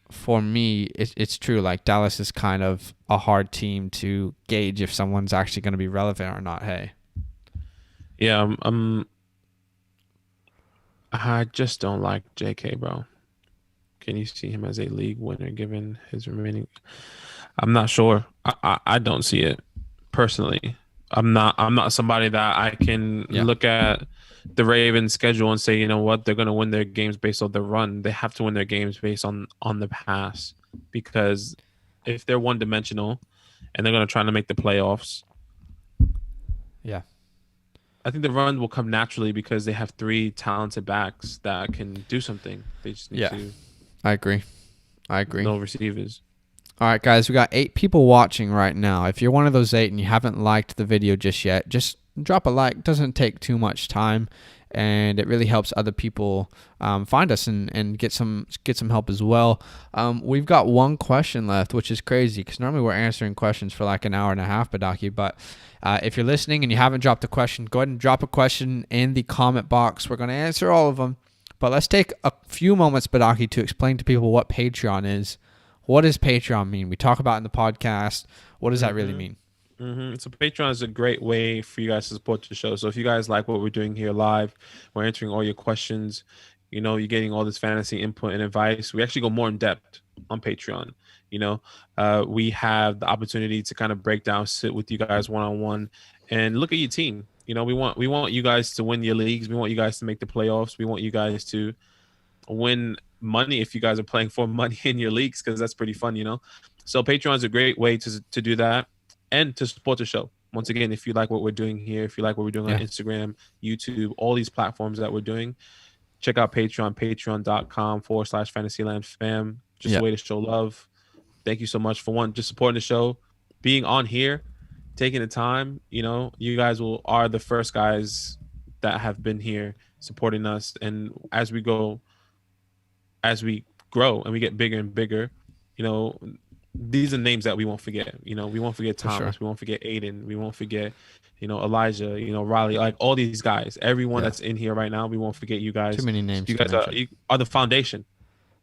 Speaker 2: for me, it's true. Like, Dallas is kind of a hard team to gauge if someone's actually going to be relevant or not. Hey.
Speaker 3: Yeah, I just don't like JK, bro. Can you see him as a league winner given his remaining? I'm not sure. I don't see it personally. I'm not somebody that I can look at the Ravens schedule and say, you know what, they're going to win their games based on the run. They have to win their games based on the pass, because if they're one dimensional and they're going to try to make the playoffs,
Speaker 2: yeah,
Speaker 3: I think the run will come naturally because they have 3 talented backs that can do something. They just need to.
Speaker 2: I agree.
Speaker 3: No receivers.
Speaker 2: All right, guys, we got 8 people watching right now. If you're one of those 8 and you haven't liked the video just yet, just drop a like. It doesn't take too much time, and it really helps other people find us and get some help as well. We've got one question left, which is crazy because normally we're answering questions for like an hour and a half, Badaki. But if you're listening and you haven't dropped a question, go ahead and drop a question in the comment box. We're going to answer all of them. But let's take a few moments, Badaki, to explain to people what Patreon is. What does Patreon mean? We talk about it in the podcast. What does that really mean?
Speaker 3: So Patreon is a great way for you guys to support the show. So if you guys like what we're doing here live, we're answering all your questions. You're getting all this fantasy input and advice. We actually go more in depth on Patreon. We have the opportunity to kind of break down, sit with you guys one-on-one, and look at your team. We want you guys to win your leagues. We want you guys to make the playoffs. We want you guys to win money if you guys are playing for money in your leagues, because that's pretty fun. So Patreon is a great way to do that and to support the show. Once again, if you like what we're doing here, if you like what we're doing on Instagram, YouTube, all these platforms that we're doing, check out Patreon, patreon.com/FantasyLandFam. Just a way to show love. Thank you so much for just supporting the show, being on here, taking the time. You guys are the first guys that have been here supporting us, and as we grow and we get bigger and bigger, these are names that we won't forget. We won't forget Thomas. We won't forget Aiden. We won't forget, Elijah, Riley, like all these guys, everyone that's in here right now. We won't forget you guys.
Speaker 2: Too many names.
Speaker 3: You guys are the foundation.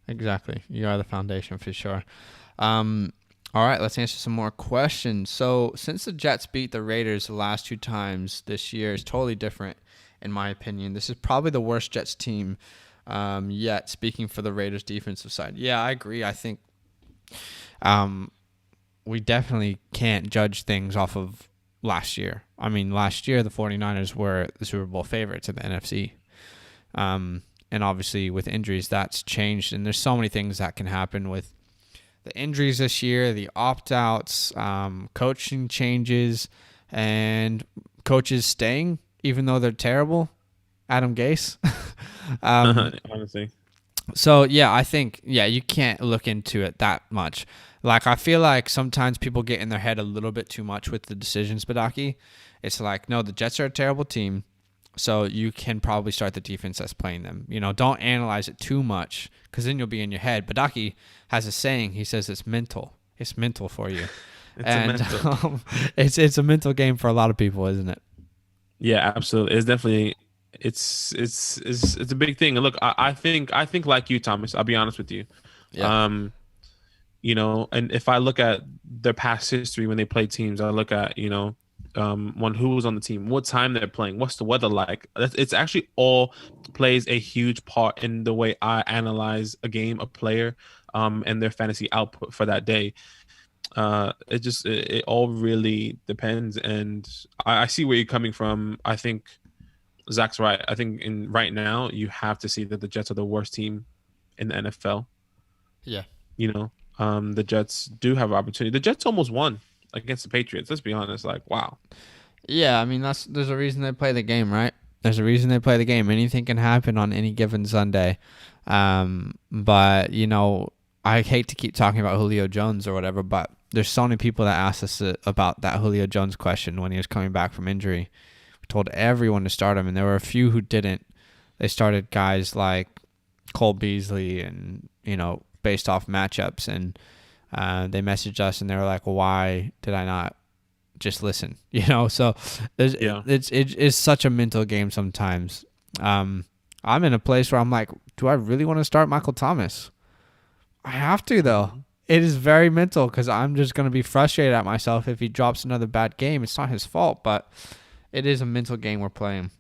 Speaker 2: Exactly. You are the foundation for sure. All right, let's answer some more questions. So since the Jets beat the Raiders the last 2 times this year, is totally different in my opinion. This is probably the worst Jets team yet, speaking for the Raiders defensive side. Yeah, I agree. I think we definitely can't judge things off of last year. I mean, last year the 49ers were the Super Bowl favorites in the NFC. And obviously with injuries, that's changed. And there's so many things that can happen with the injuries this year, the opt-outs, coaching changes, and coaches staying, even though they're terrible. Adam Gase.
Speaker 3: Honestly.
Speaker 2: So, yeah, I think, you can't look into it that much. Like, I feel like sometimes people get in their head a little bit too much with the decisions, Badaki. It's like, no, the Jets are a terrible team, so you can probably start the defense that's playing them. Don't analyze it too much because then you'll be in your head. Badaki has a saying. He says it's mental. It's mental for you. It's a mental game for a lot of people, isn't it?
Speaker 3: Yeah, absolutely. It's definitely it's a big thing. And look, I think like you, Thomas. I'll be honest with you.
Speaker 2: Yeah.
Speaker 3: And if I look at their past history when they play teams, I look at who was on the team, what time they're playing, what's the weather like. It's actually all plays a huge part in the way I analyze a game, a player, and their fantasy output for that day. It all really depends, and I see where you're coming from. I think Zach's right. I think right now you have to see that the Jets are the worst team in the NFL.
Speaker 2: Yeah.
Speaker 3: The Jets do have opportunity. The Jets almost won against the Patriots. Let's be honest. Like, wow.
Speaker 2: Yeah, I mean, there's a reason they play the game, right? There's a reason they play the game. Anything can happen on any given Sunday. But I hate to keep talking about Julio Jones or whatever, but there's so many people that asked us about that Julio Jones question when he was coming back from injury. We told everyone to start him, and there were a few who didn't. They started guys like Cole Beasley and, based off matchups, and they messaged us and they were like, why did I not just listen? So it's such a mental game sometimes. I'm in a place where I'm like, do I really want to start Michael Thomas? I have to, though. It is very mental because I'm just going to be frustrated at myself if he drops another bad game. It's not his fault, but it is a mental game we're playing.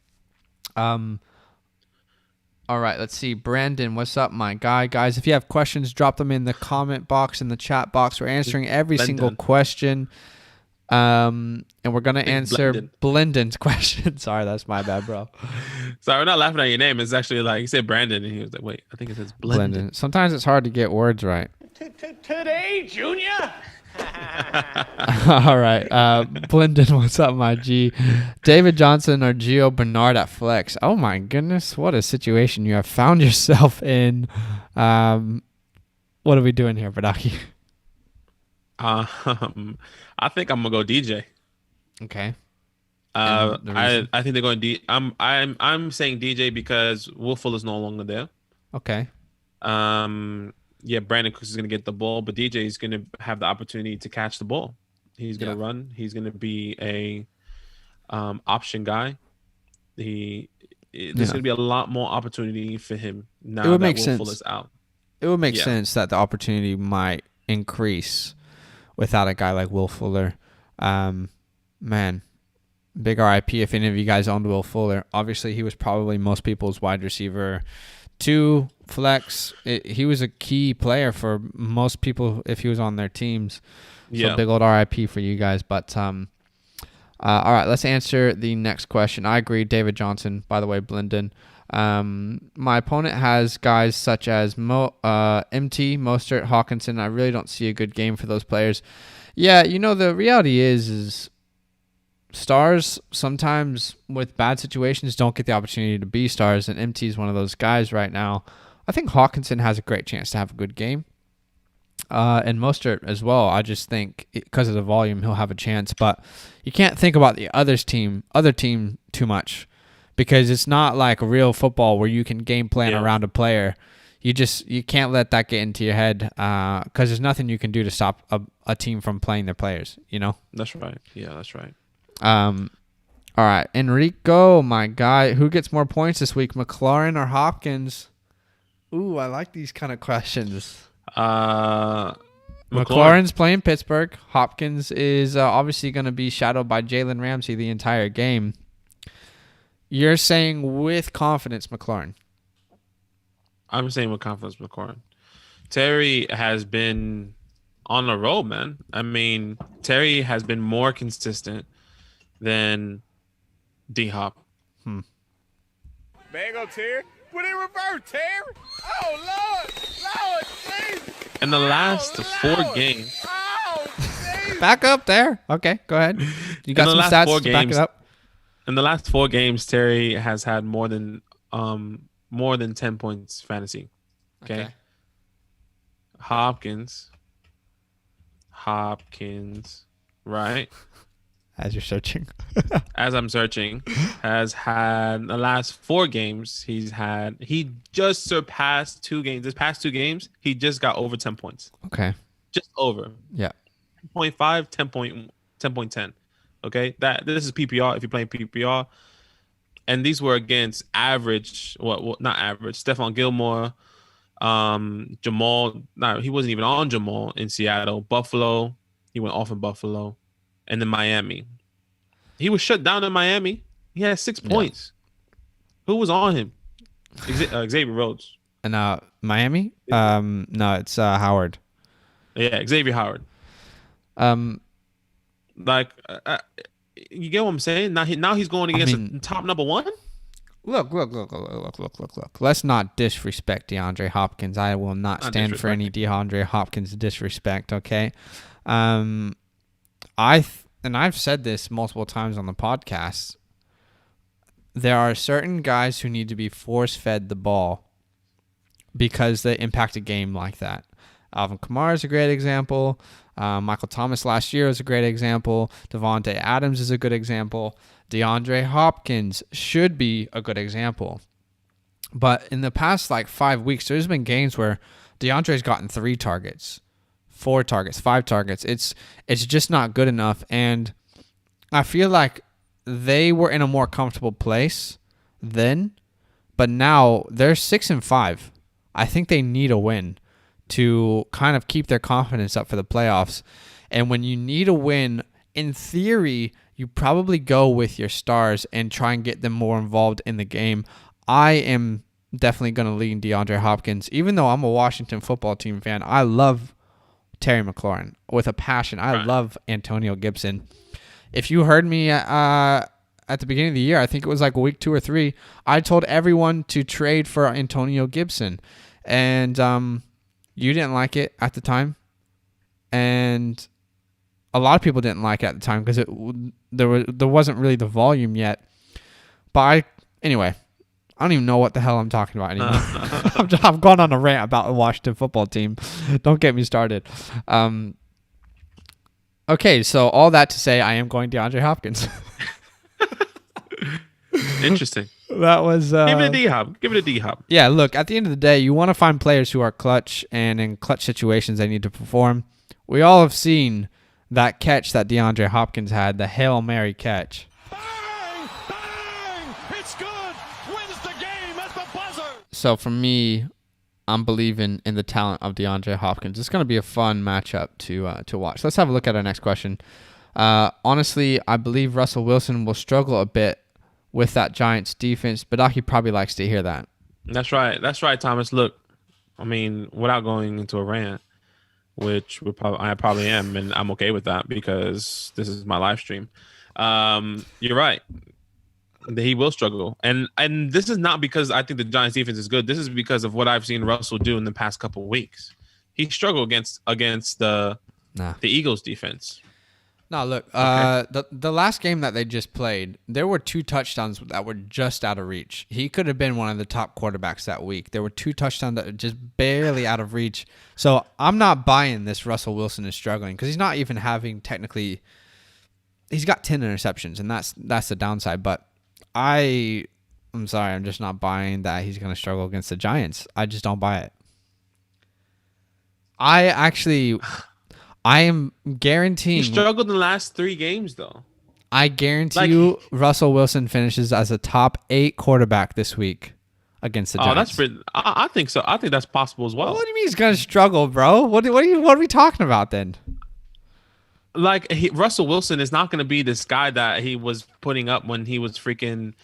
Speaker 2: All right, let's see. Brandon, what's up, my guy? Guys, if you have questions, drop them in the comment box, in the chat box. We're answering every single question. And we're going to answer Blendon's question. Sorry, that's my bad, bro.
Speaker 3: Sorry, we're not laughing at your name. It's actually like, you said Brandon, and he was like, wait, I think it says Blendon.
Speaker 2: Sometimes it's hard to get words right.
Speaker 4: Today, Junior.
Speaker 2: All right. Blendon, what's up, my G? David Johnson or Gio Bernard at flex? Oh, my goodness. What a situation you have found yourself in. What are we doing here, Badaki?
Speaker 3: I think I'm gonna go DJ.
Speaker 2: Okay.
Speaker 3: I think they're going D. I'm saying DJ because Will Fuller's no longer there.
Speaker 2: Okay.
Speaker 3: Yeah, Brandon Cooks is gonna get the ball, but DJ is gonna have the opportunity to catch the ball. He's gonna run. He's gonna be a option guy. There's gonna be a lot more opportunity for him now that Will Fuller's out.
Speaker 2: It would make sense that the opportunity might increase without a guy like Will Fuller. Man, big RIP if any of you guys owned Will Fuller. Obviously, he was probably most people's wide receiver 2 flex. He was a key player for most people if he was on their teams. So big old RIP for you guys. But all right, let's answer the next question. I agree, David Johnson. By the way, Blendon. My opponent has guys such as MT, Mostert, Hawkinson. I really don't see a good game for those players. Yeah, the reality is stars sometimes with bad situations don't get the opportunity to be stars, and MT is one of those guys right now. I think Hawkinson has a great chance to have a good game. And Mostert as well. I just think because of the volume, he'll have a chance. But you can't think about the other team too much, because it's not like real football where you can game plan around a player. You can't let that get into your head because there's nothing you can do to stop a team from playing their players.
Speaker 3: That's right. Yeah, that's right.
Speaker 2: All right, Enrico, my guy, who gets more points this week, McLaurin or Hopkins? Ooh, I like these kind of questions. McLaurin's playing Pittsburgh. Hopkins is obviously going to be shadowed by Jalen Ramsey the entire game. You're saying with confidence, McLaurin.
Speaker 3: I'm saying with confidence, McLaurin. Terry has been on a roll, man. I mean, Terry has been more consistent than D-Hop.
Speaker 4: Mango Terry. Put it in reverse, Terry. Oh, Lord, jeez.
Speaker 3: In the last 4 games.
Speaker 4: Oh, jeez.
Speaker 2: Back up there. Okay, go ahead. You got some stats to back it up?
Speaker 3: In the last 4 games, Terry has had more than 10 points fantasy. Okay. Hopkins Hopkins, right?
Speaker 2: As you're searching.
Speaker 3: As I'm searching, has had the last 4 games he just surpassed 2 games. This past 2 games, he just got over 10 points.
Speaker 2: Okay.
Speaker 3: Just over.
Speaker 2: Yeah.
Speaker 3: 10.5, 10.10. Okay? This is PPR if you're playing PPR. And these were against average, not average, Stephon Gilmore, Jamal. No, he wasn't even on Jamal in Seattle. Buffalo. He went off in Buffalo. And then Miami. He was shut down in Miami. He had 6 points. Who was on him? Xavier Rhodes.
Speaker 2: And Miami? No, it's Howard.
Speaker 3: Yeah, Xavier Howard. You get what I'm saying? Now he's going against the top number 1.
Speaker 2: Look. Let's not disrespect DeAndre Hopkins. I will not stand for any DeAndre Hopkins disrespect, okay? I've said this multiple times on the podcast. There are certain guys who need to be force-fed the ball because they impact a game like that. Alvin Kamara is a great example. Michael Thomas last year is a great example. Devontae Adams is a good example. DeAndre Hopkins should be a good example. But in the past 5 weeks, there's been games where DeAndre's gotten 3 targets, 4 targets, 5 targets. It's just not good enough. And I feel like they were in a more comfortable place then, but now they're 6-5. I think they need a win to kind of keep their confidence up for the playoffs. And when you need a win, in theory, you probably go with your stars and try and get them more involved in the game. I am definitely going to lean DeAndre Hopkins. Even though I'm a Washington football team fan, I love Terry McLaurin with a passion. I love Antonio Gibson. If you heard me at the beginning of the year, I think it was week 2 or 3, I told everyone to trade for Antonio Gibson. And you didn't like it at the time. And a lot of people didn't like it at the time because there wasn't really the volume yet. But anyway, I don't even know what the hell I'm talking about anymore. I've gone on a rant about the Washington football team. Don't get me started. Okay, so all that to say, I am going DeAndre Hopkins.
Speaker 3: Interesting.
Speaker 2: That was
Speaker 3: give it a D-Hop. Give it a D-Hop.
Speaker 2: Yeah, look, at the end of the day, you want to find players who are clutch, and in clutch situations they need to perform. We all have seen that catch that DeAndre Hopkins had, the Hail Mary catch.
Speaker 4: Bang! Bang! It's good! Wins the game at the buzzer!
Speaker 2: So for me, I'm believing in the talent of DeAndre Hopkins. It's going to be a fun matchup to watch. Let's have a look at our next question. Honestly, I believe Russell Wilson will struggle a bit with that Giants defense, but Aki probably likes to hear that.
Speaker 3: That's right, Thomas. Look, I mean, without going into a rant, which I probably am, and I'm okay with that because this is my live stream. You're right. He will struggle. And this is not because I think the Giants defense is good. This is because of what I've seen Russell do in the past couple of weeks. He struggled against the Eagles defense.
Speaker 2: No, look, the last game that they just played, there were 2 touchdowns that were just out of reach. He could have been one of the top quarterbacks that week. There were 2 touchdowns that were just barely out of reach. So I'm not buying this Russell Wilson is struggling because he's not even having technically – he's got 10 interceptions, and that's the downside. But I'm sorry, I'm just not buying that he's going to struggle against the Giants. I just don't buy it. I am guaranteeing.
Speaker 3: He struggled in the last 3 games, though.
Speaker 2: I guarantee you Russell Wilson finishes as a top 8 quarterback this week against the Giants.
Speaker 3: That's pretty. I think so. I think that's possible as well.
Speaker 2: What do you mean he's going to struggle, bro? What are we talking about then?
Speaker 3: Russell Wilson is not going to be this guy that he was putting up when he was freaking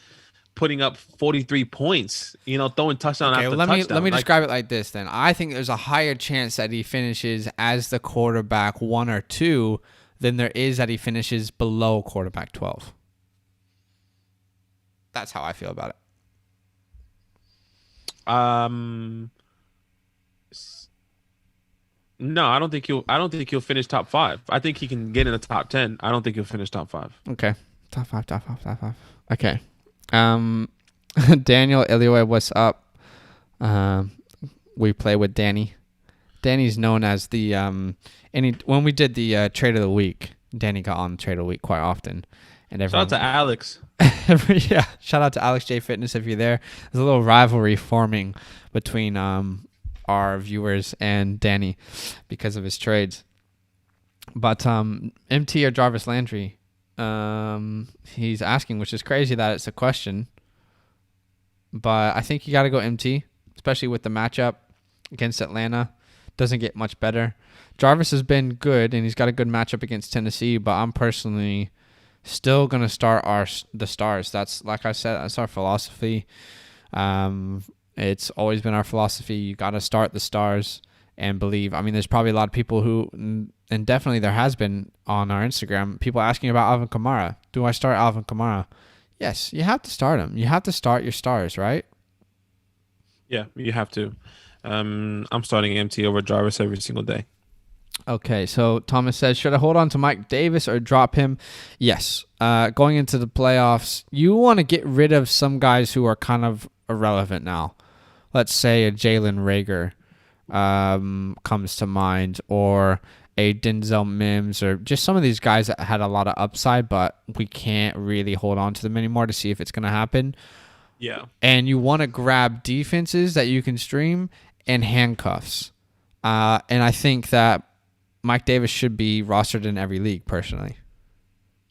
Speaker 3: putting up 43 points, throwing touchdown after touchdown.
Speaker 2: Let me describe it like this then. I think there's a higher chance that he finishes as the quarterback 1 or 2 than there is that he finishes below quarterback 12. That's how I feel about it.
Speaker 3: No, I don't think he'll finish top 5. I think he can get in the top 10. I don't think he'll finish top 5.
Speaker 2: Okay. Top 5. Okay. Daniel Ilioy, what's up? We play with Danny. Danny's known as the when we did the trade of the week, Danny got on the trade of the week quite often, and
Speaker 3: Shout out to Alex.
Speaker 2: yeah, shout out to Alex J Fitness if you're there. There's a little rivalry forming between our viewers and Danny because of his trades. But MT or Jarvis Landry, he's asking, which is crazy that it's a question. But I think you got to go MT, especially with the matchup against Atlanta. Doesn't get much better. Jarvis has been good, and he's got a good matchup against Tennessee, but I'm personally still going to start the Stars. That's, like I said, that's our philosophy. It's always been our philosophy. You got to start the Stars and believe. I mean, there's probably a lot of people who, and definitely there has been on our Instagram, people asking about Alvin Kamara. Do I start Alvin Kamara? Yes, you have to start him. You have to start your Stars, right?
Speaker 3: Yeah, you have to. I'm starting MT over Jarvis every single day.
Speaker 2: Okay, so Thomas says, should I hold on to Mike Davis or drop him? Yes. Going into the playoffs, you want to get rid of some guys who are kind of irrelevant now. Let's say a Jalen Reagor comes to mind, or a Denzel Mims, or just some of these guys that had a lot of upside, but we can't really hold on to them anymore to see if it's going to happen.
Speaker 3: Yeah.
Speaker 2: And you want to grab defenses that you can stream and handcuffs. And I think that Mike Davis should be rostered in every league, personally.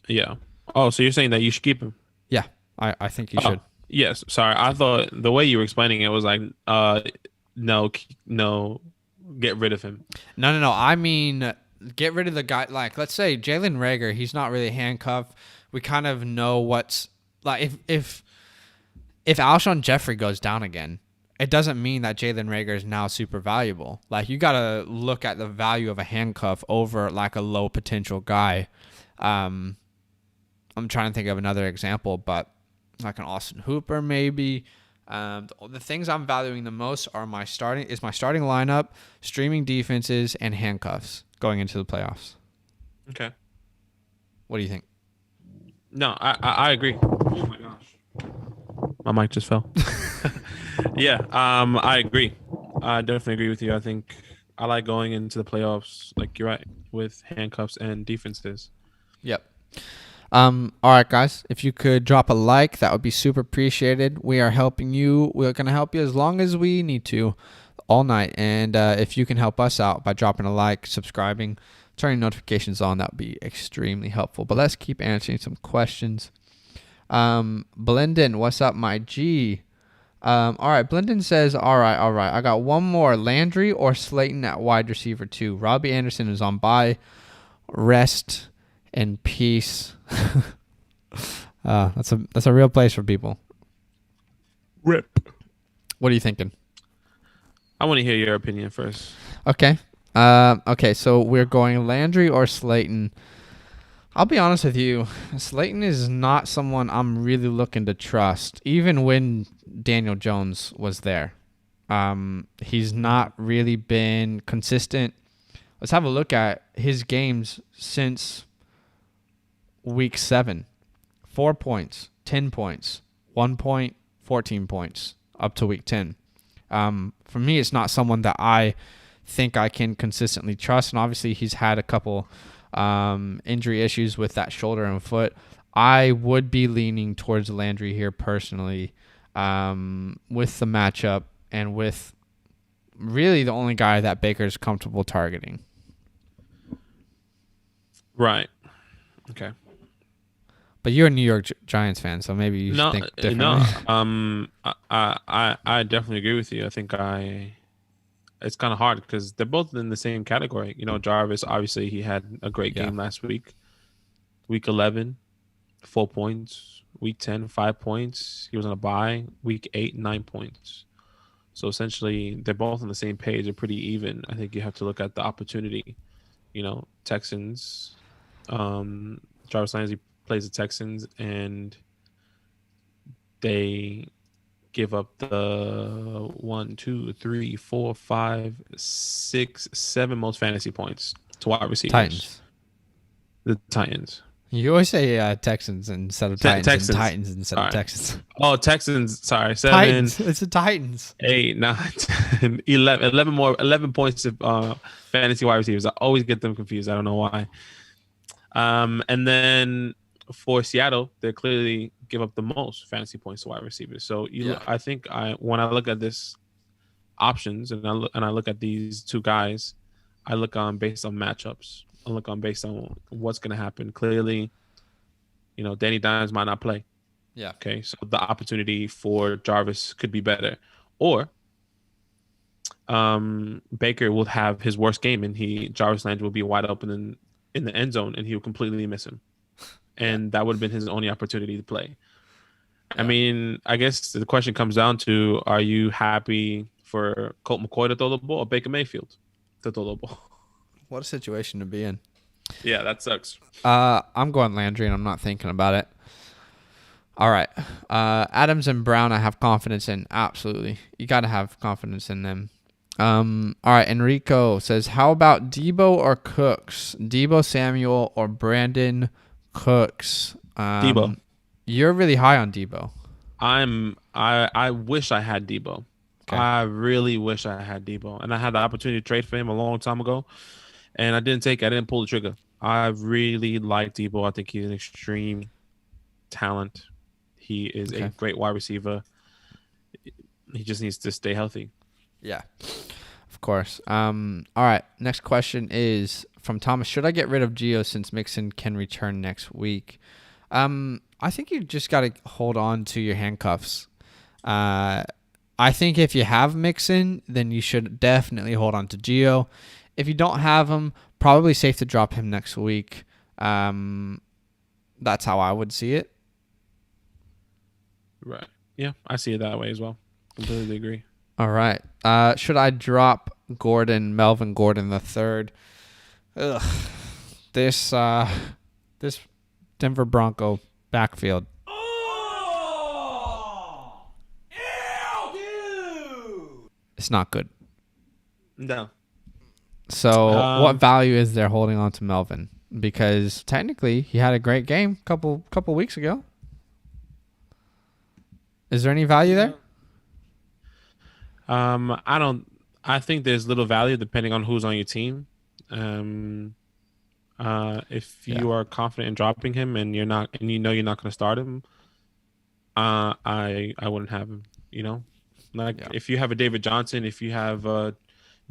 Speaker 3: Yeah. Oh, so you're saying that you should keep him?
Speaker 2: Yeah, I think you should.
Speaker 3: Yes. Sorry. I thought the way you were explaining it was like, no, get rid of him.
Speaker 2: No. I mean, get rid of the guy. Like, let's say Jalen Reagor, he's not really handcuffed. We kind of know what's like if Alshon Jeffrey goes down again, it doesn't mean that Jalen Reagor is now super valuable. Like, you got to look at the value of a handcuff over like a low potential guy. I'm trying to think of another example, but like an Austin Hooper maybe. The things I'm valuing the most are my starting lineup, streaming defenses, and handcuffs going into the playoffs.
Speaker 3: Okay.
Speaker 2: What do you think?
Speaker 3: No, I agree. Oh my gosh, my mic just fell. Yeah, I agree. I definitely agree with you. I think I like going into the playoffs, like you're right, with handcuffs and defenses.
Speaker 2: Yep. All right, guys. If you could drop a like, that would be super appreciated. We are helping you. We're going to help you as long as we need to all night. And if you can help us out by dropping a like, subscribing, turning notifications on, that would be extremely helpful. But let's keep answering some questions. Blendon, what's up, my G? All right, Blendon says, all right. I got one more. Landry or Slayton at wide receiver 2. Robbie Anderson is on bye. Rest in peace. That's a real place for people.
Speaker 3: Rip.
Speaker 2: What are you thinking?
Speaker 3: I want to hear your opinion first.
Speaker 2: Okay. Okay, so we're going Landry or Slayton. I'll be honest with you. Slayton is not someone I'm really looking to trust, even when Daniel Jones was there. He's not really been consistent. Let's have a look at his games since week 7. 4 points, 10 points, 1 point, 14 points, up to week 10. For me, it's not someone that I think I can consistently trust. And obviously, he's had a couple injury issues with that shoulder and foot. I would be leaning towards Landry here personally, with the matchup and with really the only guy that Baker's comfortable targeting.
Speaker 3: Right. Okay.
Speaker 2: But you're a New York Giants fan, so maybe you should think differently.
Speaker 3: No. I definitely agree with you. I think it's kind of hard because they're both in the same category. You know, Jarvis, obviously, he had a great game last week. Week 11, 4 points. Week 10, 5 points. He was on a bye. Week 8, 9 points. So essentially, they're both on the same page. They're pretty even. I think you have to look at the opportunity. You know, Texans. Jarvis Landry plays the Texans, and they give up the 1, 2, 3, 4, 5, 6, 7 most fantasy points to wide receivers.
Speaker 2: Titans.
Speaker 3: The Titans.
Speaker 2: You always say Texans instead of Titans
Speaker 3: Texans.
Speaker 2: and Titans instead of
Speaker 3: Sorry.
Speaker 2: Texans.
Speaker 3: Oh, Texans. Sorry, 7,
Speaker 2: Titans. It's the Titans.
Speaker 3: 8, 9, 10, 11 points of fantasy wide receivers. I always get them confused. I don't know why. And then for Seattle, they clearly give up the most fantasy points to wide receivers. So I think when I look at this options and I look at these two guys, I look on based on matchups. I look on based on what's going to happen. Clearly, Danny Dimes might not play.
Speaker 2: Yeah.
Speaker 3: Okay, so the opportunity for Jarvis could be better, or Baker will have his worst game, and Jarvis Landry will be wide open in the end zone, and he will completely miss him, and that would have been his only opportunity to play. Yeah. I mean, I guess the question comes down to: are you happy for Colt McCoy to throw the ball or Baker Mayfield to throw the ball?
Speaker 2: What a situation to be in.
Speaker 3: Yeah, that sucks.
Speaker 2: I'm going Landry, and I'm not thinking about it. All right. Adams and Brown, I have confidence in. Absolutely. You got to have confidence in them. All right. Enrico says, how about Debo or Cooks? Debo Samuel or Brandon Cooks?
Speaker 3: Debo.
Speaker 2: You're really high on Debo.
Speaker 3: I wish I had Debo.
Speaker 2: Okay.
Speaker 3: I really wish I had Debo. And I had the opportunity to trade for him a long time ago. And I didn't pull the trigger. I really like Debo. I think he's an extreme talent. He is a great wide receiver. He just needs to stay healthy.
Speaker 2: Yeah, of course. All right. Next question is from Thomas. Should I get rid of Gio since Mixon can return next week? I think you just got to hold on to your handcuffs. I think if you have Mixon, then you should definitely hold on to Gio. If you don't have him, probably safe to drop him next week. That's how I would see it.
Speaker 3: Right. Yeah, I see it that way as well. Completely agree.
Speaker 2: All right. Should I drop Melvin Gordon the third? Ugh. This Denver Bronco backfield. It's not good.
Speaker 3: No.
Speaker 2: So what value is there holding on to Melvin? Because technically he had a great game couple weeks ago. Is there any value there?
Speaker 3: I think there's little value depending on who's on your team. If you are confident in dropping him and you're not going to start him, I wouldn't have him, if you have a David Johnson, if you have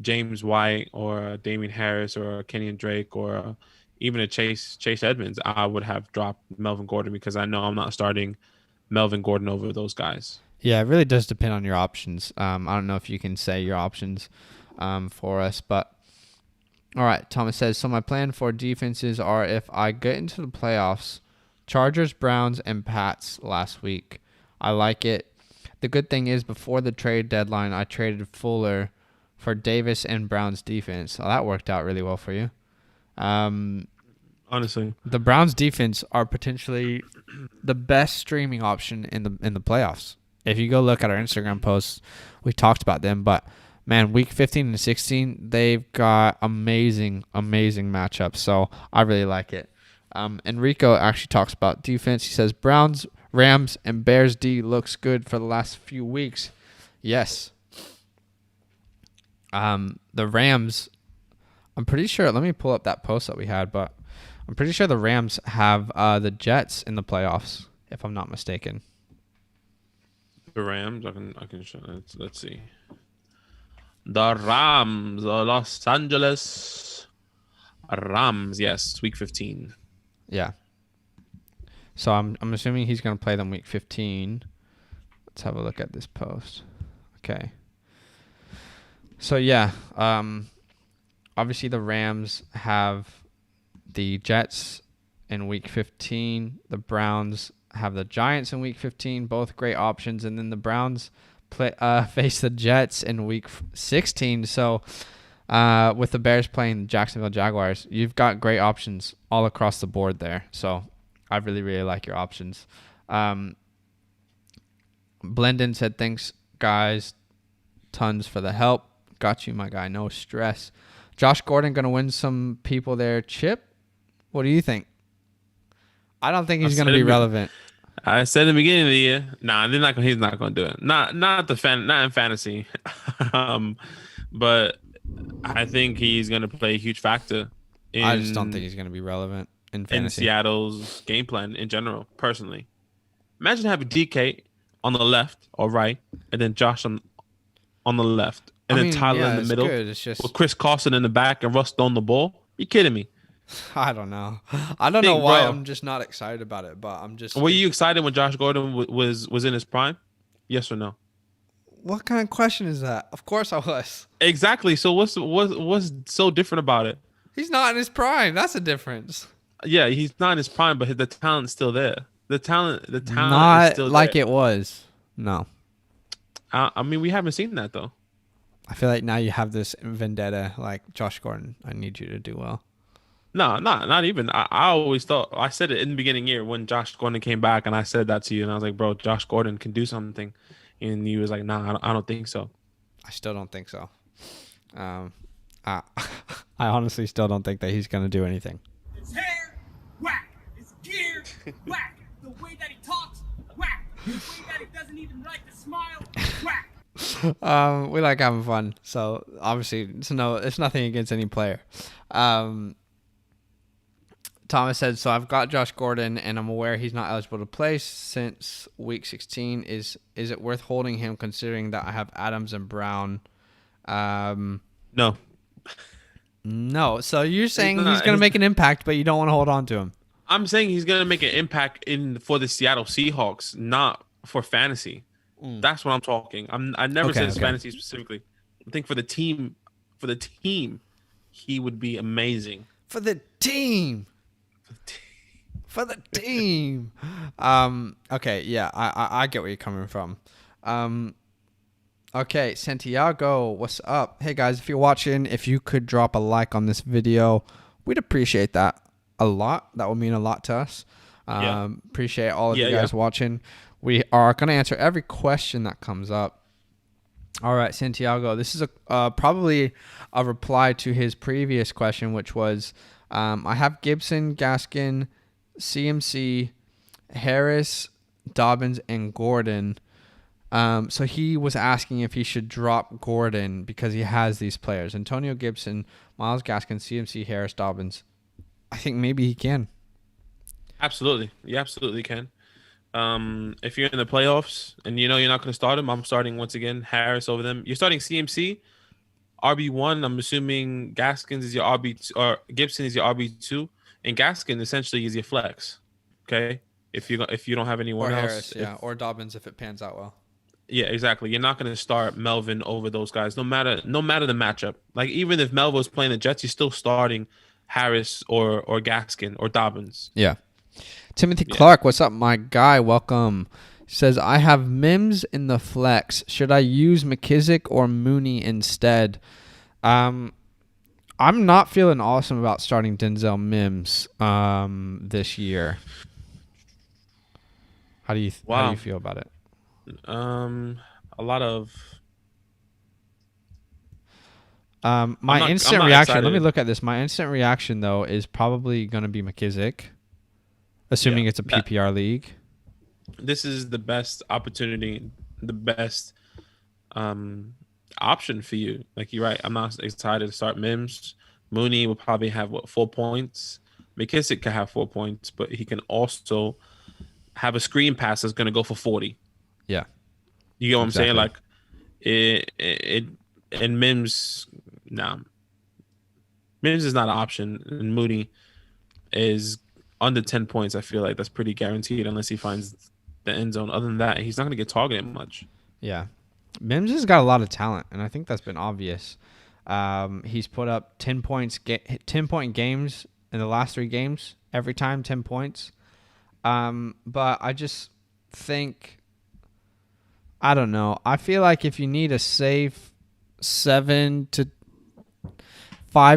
Speaker 3: James White or Damian Harris or Kenyon Drake or even a Chase Edmonds, I would have dropped Melvin Gordon because I know I'm not starting Melvin Gordon over those guys.
Speaker 2: Yeah, it really does depend on your options. I don't know if you can say your options for us, but all right. Thomas says, so my plan for defenses are if I get into the playoffs, Chargers, Browns, and Pats last week. I like it. The good thing is before the trade deadline, I traded Fuller for Davis and Browns defense. So that worked out really well for you.
Speaker 3: Honestly,
Speaker 2: the Browns defense are potentially the best streaming option in the playoffs. If you go look at our Instagram posts, we talked about them, but man, week 15 and 16, they've got amazing matchups. So I really like it. Enrico actually talks about defense. He says Browns, Rams, and Bears D looks good for the last few weeks. Yes. The Rams, I'm pretty sure, let me pull up that post that we had, but I'm pretty sure the Rams have the Jets in the playoffs, if I'm not mistaken.
Speaker 3: The Rams, I can show. Let's see. The Rams, the Los Angeles Rams. Yes, week 15.
Speaker 2: Yeah. So I'm assuming he's going to play them week 15. Let's have a look at this post. Okay. So yeah, obviously the Rams have the Jets in week 15. The Browns have the Giants in week 15, both great options, and then the Browns face the Jets in week 16. So with the Bears playing the Jacksonville Jaguars, you've got great options all across the board there. So I really like your options. Blendon said, thanks guys tons for the help. Got you, my guy, no stress. Josh Gordon gonna win some people there. Chip, what do you think? I don't think he's
Speaker 3: I
Speaker 2: going to
Speaker 3: said
Speaker 2: be
Speaker 3: it-
Speaker 2: relevant.
Speaker 3: I said in the beginning of the year, nah, they're not gonna. He's not gonna do it. Not in fantasy. But I think he's gonna play a huge factor
Speaker 2: I just don't think
Speaker 3: in
Speaker 2: he's going to be relevant in
Speaker 3: in
Speaker 2: fantasy.
Speaker 3: Seattle's game plan in general. Personally, imagine having DK on the left or right, and then Josh on the left, and then Tyler in the
Speaker 2: it's
Speaker 3: middle,
Speaker 2: good. It's just
Speaker 3: with Chris Carson in the back and Russ on the ball. You kidding me?
Speaker 2: I don't know. I don't know
Speaker 3: Think,
Speaker 2: why
Speaker 3: bro.
Speaker 2: I'm just not excited about it, but I'm just.
Speaker 3: Were you excited when Josh Gordon was in his prime? Yes or no?
Speaker 2: What kind of question is that? Of course I was.
Speaker 3: Exactly. So what's so different about it?
Speaker 2: He's not in his prime. That's a difference.
Speaker 3: Yeah, he's not in his prime, but the talent's still there. The talent is
Speaker 2: Not
Speaker 3: still
Speaker 2: like
Speaker 3: there.
Speaker 2: it was. No.
Speaker 3: I mean, we haven't seen that though.
Speaker 2: I feel like now you have this vendetta, like Josh Gordon. I need you to do well.
Speaker 3: No, not even. I always thought, I said it in the beginning of the year when Josh Gordon came back, and I said that to you, and I was like, bro, Josh Gordon can do something, and you was like, nah, I don't think so.
Speaker 2: I still don't think so. I, I honestly still don't think that he's going to do anything.
Speaker 4: His hair, whack. His gear, whack. The way that he talks, whack. The way that he doesn't even like to smile, whack.
Speaker 2: We like having fun, so obviously it's nothing against any player. Thomas said, so I've got Josh Gordon and I'm aware he's not eligible to play since week 16. Is it worth holding him considering that I have Adams and Brown?
Speaker 3: No.
Speaker 2: No. So you're saying
Speaker 3: not-
Speaker 2: he's going to make an impact, but you don't want to hold on to him.
Speaker 3: I'm saying he's gonna make an impact for the Seattle Seahawks, not for fantasy. That's what I'm talking. I never
Speaker 2: Okay,
Speaker 3: said it's
Speaker 2: okay.
Speaker 3: fantasy specifically. I think for the team, he would be amazing.
Speaker 2: For the team. For the team. Okay, yeah, I get where you're coming from. Okay, Santiago, what's up? Hey guys, if you're watching, if you could drop a like on this video, we'd appreciate that a lot. That would mean a lot to us.
Speaker 3: Yeah.
Speaker 2: Appreciate all of you
Speaker 3: Yeah,
Speaker 2: guys watching. We are going to answer every question that comes up. All right, Santiago, this is probably a reply to his previous question, which was, I have Gibson, Gaskin, CMC, Harris, Dobbins, and Gordon. So he was asking if he should drop Gordon because he has these players: Antonio Gibson, Myles Gaskin, CMC, Harris, Dobbins. I think maybe he can.
Speaker 3: Absolutely, you absolutely can. If you're in the playoffs and you know you're not going to start him, I'm starting once again Harris over them. You're starting CMC, RB1. I'm assuming Gaskins is your RB2, or Gibson is your RB2, and Gaskin essentially is your flex. Okay, if you don't have anyone
Speaker 2: Or
Speaker 3: else,
Speaker 2: Harris, yeah, or Dobbins if it pans out well.
Speaker 3: yeah, exactly. You're not going to start Melvin over those guys, no matter the matchup. Like even if Melvin's playing the Jets, you're still starting Harris or Gaskin or Dobbins.
Speaker 2: Yeah. Timothy Clark, what's up, my guy? Welcome. Says, I have Mims in the flex. Should I use McKissick or Mooney instead? I'm not feeling awesome about starting Denzel Mims this year. How do you feel about it?
Speaker 3: A lot of
Speaker 2: my instant
Speaker 3: I'm not
Speaker 2: reaction. Let
Speaker 3: excited.
Speaker 2: me look at this. My instant reaction though is probably going to be McKissick, assuming
Speaker 3: Yeah,
Speaker 2: it's a PPR league.
Speaker 3: this is the best opportunity, the best option for you. Like you're right. I'm not excited to start Mims. Mooney will probably have 4 points. McKissick could have 4 points, but he can also have a screen pass that's going to go for 40.
Speaker 2: Yeah.
Speaker 3: You get what
Speaker 2: Exactly.
Speaker 3: I'm saying? Like it and Mims, nah. Mims is not an option, and Mooney is under 10 points. I feel like that's pretty guaranteed unless he finds the end zone. Other than that, he's not going to get targeted much.
Speaker 2: Yeah. Mims has got a lot of talent, and I think that's been obvious. He's put up 10 points, 10-point games in the last 3 games. Every time, 10 points. But I just think, I don't know. I feel like if you need a safe 5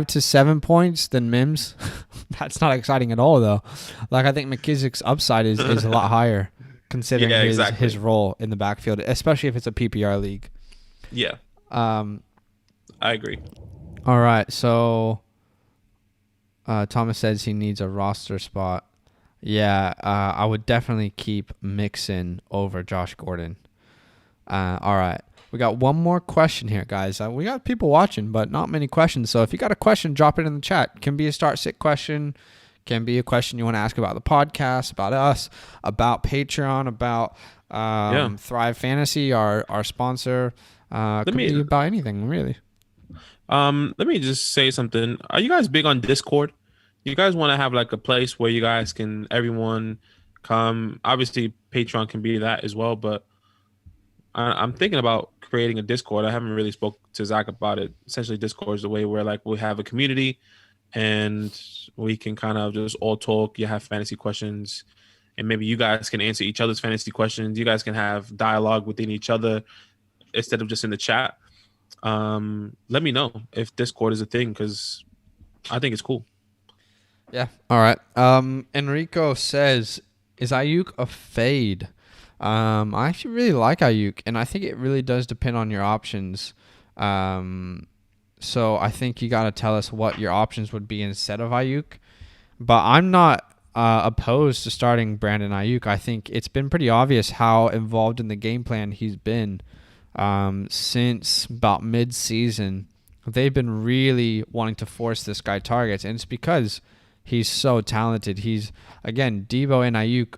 Speaker 2: to 7 points, then Mims. That's not exciting at all, though. Like, I think McKissick's upside is a lot higher, considering
Speaker 3: Yeah, exactly.
Speaker 2: his role in the backfield, especially if it's a PPR league.
Speaker 3: Yeah, I agree.
Speaker 2: All right, so Thomas says he needs a roster spot. Yeah, I would definitely keep Mixon over Josh Gordon. All right. We got one more question here, guys. We got people watching, but not many questions. So if you got a question, drop it in the chat. Can be a start sit question. Can be a question you want to ask about the podcast, about us, about Patreon, about Thrive Fantasy, our sponsor. Could be about anything, really.
Speaker 3: Let me just say something. Are you guys big on Discord? You guys want to have like a place where you guys can everyone come? Obviously, Patreon can be that as well, but I'm thinking about creating a Discord. I haven't really spoke to Zach about it. Essentially, Discord is the way where like we have a community and we can kind of just all talk. You have fantasy questions, and maybe you guys can answer each other's fantasy questions. You guys can have dialogue within each other instead of just in the chat. Let me know if Discord is a thing because I think it's cool.
Speaker 2: Yeah. All right. Enrico says, "Is Ayuk a fade?" I actually really like Ayuk, and I think it really does depend on your options. So I think you got to tell us what your options would be instead of Ayuk. But I'm not opposed to starting Brandon Ayuk. I think it's been pretty obvious how involved in the game plan he's been since about mid-season. They've been really wanting to force this guy targets, and it's because he's so talented. He's, again, Debo and Ayuk,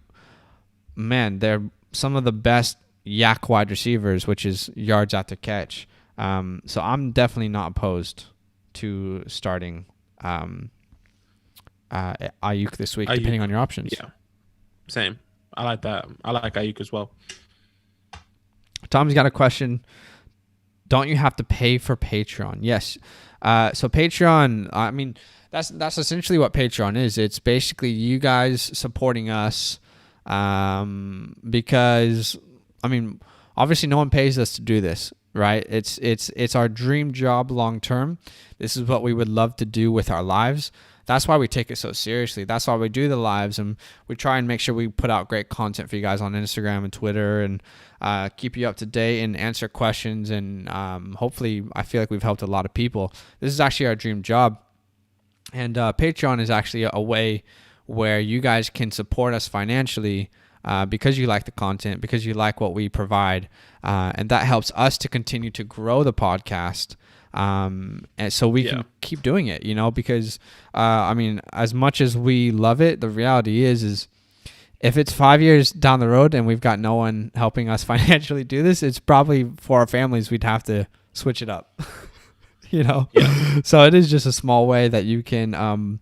Speaker 2: man, they're some of the best yak wide receivers, which is yards after catch. So I'm definitely not opposed to starting Ayuk this week, depending on your options.
Speaker 3: Yeah, same. I like that. I like Ayuk as well.
Speaker 2: Tom's got a question. Don't you have to pay for Patreon? Yes. So Patreon, I mean, that's essentially what Patreon is. It's basically you guys supporting us because, I mean, obviously no one pays us to do this, right? It's our dream job long term. This is what we would love to do with our lives. That's why we take it so seriously. That's why we do the lives, and we try and make sure we put out great content for you guys on Instagram and Twitter, and keep you up to date and answer questions. And hopefully, I feel like we've helped a lot of people. This is actually our dream job. And Patreon is actually a way where you guys can support us financially because you like the content, because you like what we provide. And that helps us to continue to grow the podcast. And so we can keep doing it, because, I mean, as much as we love it, the reality is if it's 5 years down the road and we've got no one helping us financially do this, it's probably for our families, we'd have to switch it up, So it is just a small way that you can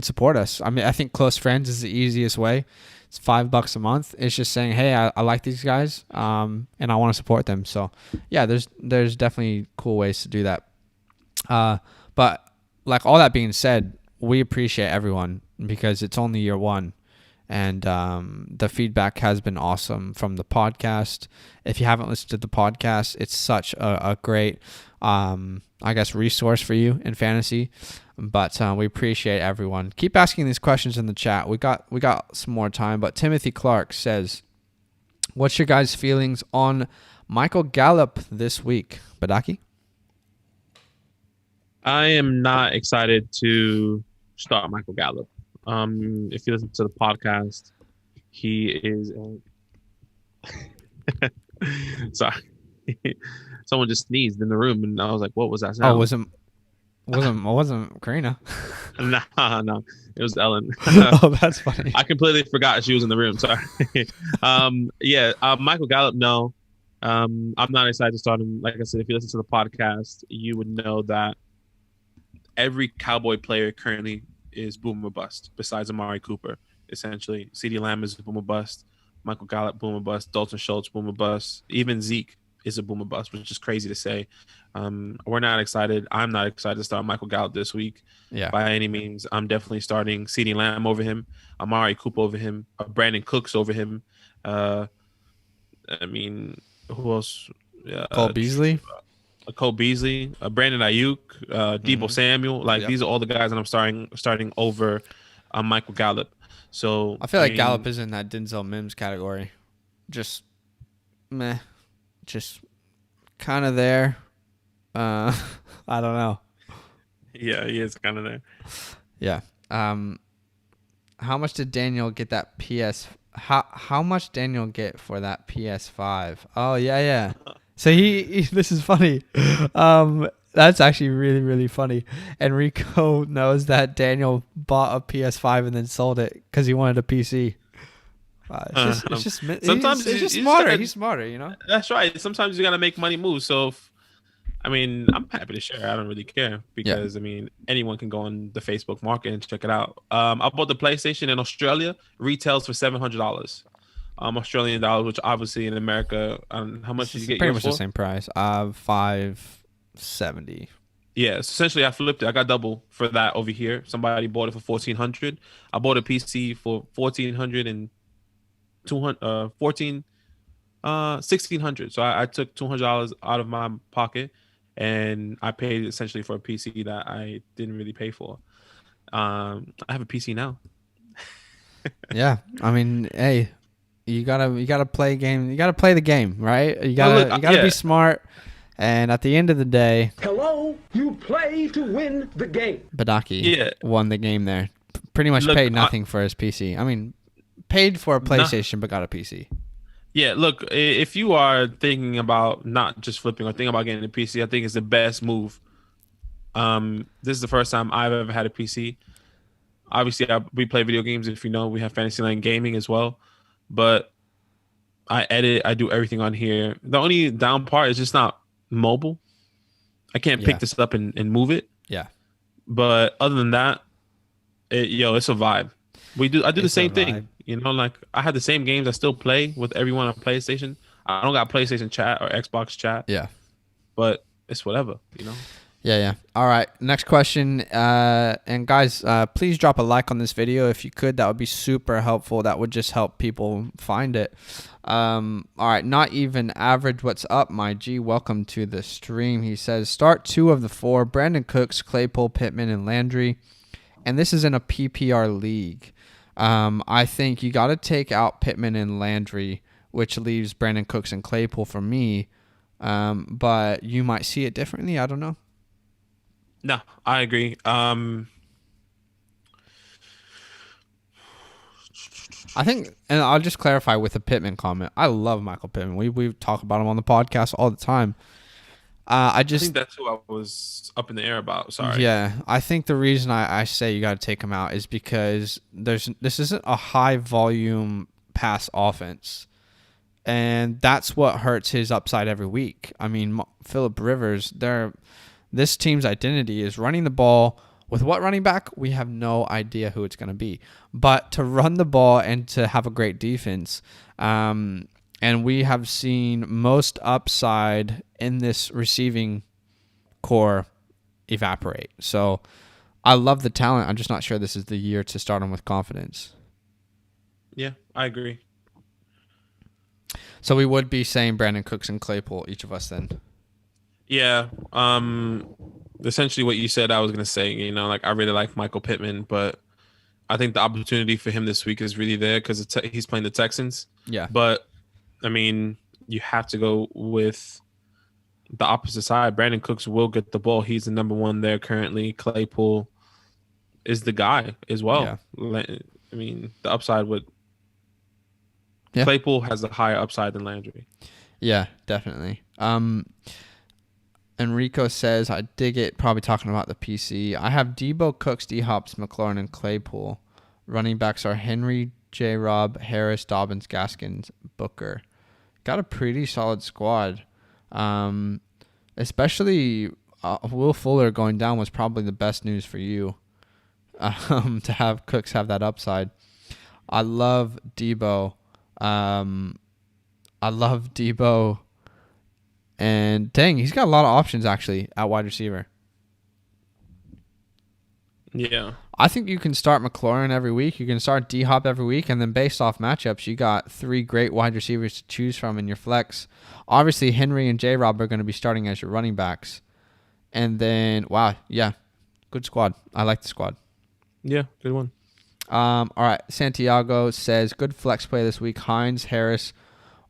Speaker 2: support us. I mean, I think close friends is the easiest way. It's $5 a month. It's just saying, hey, I like these guys, and I want to support them. So, yeah, there's definitely cool ways to do that. But like all that being said, we appreciate everyone because it's only year one, and the feedback has been awesome from the podcast. If you haven't listened to the podcast, it's such a great, resource for you in fantasy. But we appreciate everyone. Keep asking these questions in the chat. We got some more time. But Timothy Clark says, "What's your guys' feelings on Michael Gallup this week?" Badaki?
Speaker 3: I am not excited to start Michael Gallup. If you listen to the podcast, he is. Sorry, someone just sneezed in the room, and I was like, "What was that sound?"
Speaker 2: Oh, wasn't Karina?
Speaker 3: No, it was Ellen.
Speaker 2: Oh, that's funny.
Speaker 3: I completely forgot she was in the room. Sorry. Michael Gallup. No, I'm not excited to start him. Like I said, if you listen to the podcast, you would know that every Cowboy player currently is boom or bust. Besides Amari Cooper, essentially, CeeDee Lamb is boom or bust. Michael Gallup, boom or bust. Dalton Schultz, boom or bust. Even Zeke is a boom or bust, which is crazy to say. We're not excited. I'm not excited to start Michael Gallup this week by any means. I'm definitely starting CeeDee Lamb over him, Amari Cooper over him, Brandon Cooks over him. I mean, who else?
Speaker 2: Cole Beasley.
Speaker 3: Cole Beasley, Brandon Ayuk, Deebo Samuel. These are all the guys that I'm starting over Michael Gallup. So
Speaker 2: I feel like Gallup is in that Denzel Mims category. Just meh. Just kind of there. I don't know.
Speaker 3: Yeah, he is kind of there.
Speaker 2: Yeah. How How much did Daniel get that PS? How much Daniel get for that PS5? Oh yeah. So he this is funny. That's actually really really funny. Enrico knows that Daniel bought a PS5 and then sold it because he wanted a PC.
Speaker 3: Sometimes
Speaker 2: He's just
Speaker 3: you
Speaker 2: smarter.
Speaker 3: gotta-
Speaker 2: He's smarter, you know.
Speaker 3: That's right. Sometimes you gotta make money move. So, I'm happy to share. I don't really care because anyone can go on the Facebook market and check it out. I bought the PlayStation in Australia. Retails for $700, Australian dollars, which obviously in America, how much did you get?
Speaker 2: Pretty
Speaker 3: yours
Speaker 2: much
Speaker 3: for?
Speaker 2: the same price. $570.
Speaker 3: Yeah, so essentially I flipped it. I got double for that over here. Somebody bought it for 1,400. I bought a PC for 1,400 and 1,600. So I took $200 out of my pocket, and I paid essentially for a PC that I didn't really pay for. I have a PC now.
Speaker 2: Yeah, I mean, hey, you gotta play game. You gotta play the game, right? You gotta be smart. And at the end of the day,
Speaker 6: Hello, you play to win the game.
Speaker 2: Badaki won the game there. Pretty much paid nothing for his PC. I mean, paid for a PlayStation but got a PC.
Speaker 3: Yeah, look, if you are thinking about not just flipping or thinking about getting a PC, I think it's the best move. This is the first time I've ever had a PC. Obviously, we play video games. If you know, we have FantasyLand Gaming as well. But I edit, I do everything on here. The only down part is just not mobile. I can't pick this up and move it.
Speaker 2: Yeah.
Speaker 3: But other than that, it's a vibe. I do the same thing. You know, like I have the same games I still play with everyone on PlayStation. I don't got PlayStation chat or Xbox chat.
Speaker 2: Yeah.
Speaker 3: But it's whatever, you know?
Speaker 2: Yeah. All right. Next question. And guys, please drop a like on this video. If you could, that would be super helpful. That would just help people find it. All right. Not even average. What's up, my G? Welcome to the stream. He says, start 2 of the 4. Brandon Cooks, Claypool, Pittman, and Landry. And this is in a PPR league. I think you got to take out Pittman and Landry, which leaves Brandon Cooks and Claypool for me. But you might see it differently. I don't know.
Speaker 3: No, I agree.
Speaker 2: I think, and I'll just clarify with the Pittman comment. I love Michael Pittman. We talk about him on the podcast all the time. I
Speaker 3: think that's who I was up in the air about. Sorry.
Speaker 2: Yeah, I think the reason I say you got to take him out is because this isn't a high volume pass offense, and that's what hurts his upside every week. I mean, Phillip Rivers, this team's identity is running the ball. With what running back? We have no idea who it's going to be. But to run the ball and to have a great defense, and we have seen most upside in this receiving core evaporate. So I love the talent. I'm just not sure this is the year to start him with confidence.
Speaker 3: Yeah, I agree.
Speaker 2: So we would be saying Brandon Cooks and Claypool, each of us then.
Speaker 3: Yeah. Essentially what you said, I was going to say, you know, like I really like Michael Pittman, but I think the opportunity for him this week is really there because he's playing the Texans.
Speaker 2: Yeah.
Speaker 3: But, I mean, you have to go with the opposite side. Brandon Cooks will get the ball. He's the number 1 there currently. Claypool is the guy as well.
Speaker 2: Yeah.
Speaker 3: I mean, the upside would... Yeah. Claypool has a higher upside than Landry.
Speaker 2: Yeah, definitely. Enrico says, I dig it, probably talking about the PC. I have Debo, Cooks, D-Hops, McLaurin, and Claypool. Running backs are Henry, J-Rob, Harris, Dobbins, Gaskins, Booker. Got a pretty solid squad. Especially Will Fuller going down was probably the best news for you, to have Cooks have that upside. I love Debo. And dang, he's got a lot of options actually at wide receiver.
Speaker 3: Yeah.
Speaker 2: I think you can start McLaurin every week. You can start D-Hop every week. And then based off matchups, you got 3 great wide receivers to choose from in your flex. Obviously, Henry and J-Rob are going to be starting as your running backs. And then, wow, yeah, good squad. I like the squad.
Speaker 3: Yeah, good one.
Speaker 2: All right, Santiago says, good flex play this week, Hines, Harris,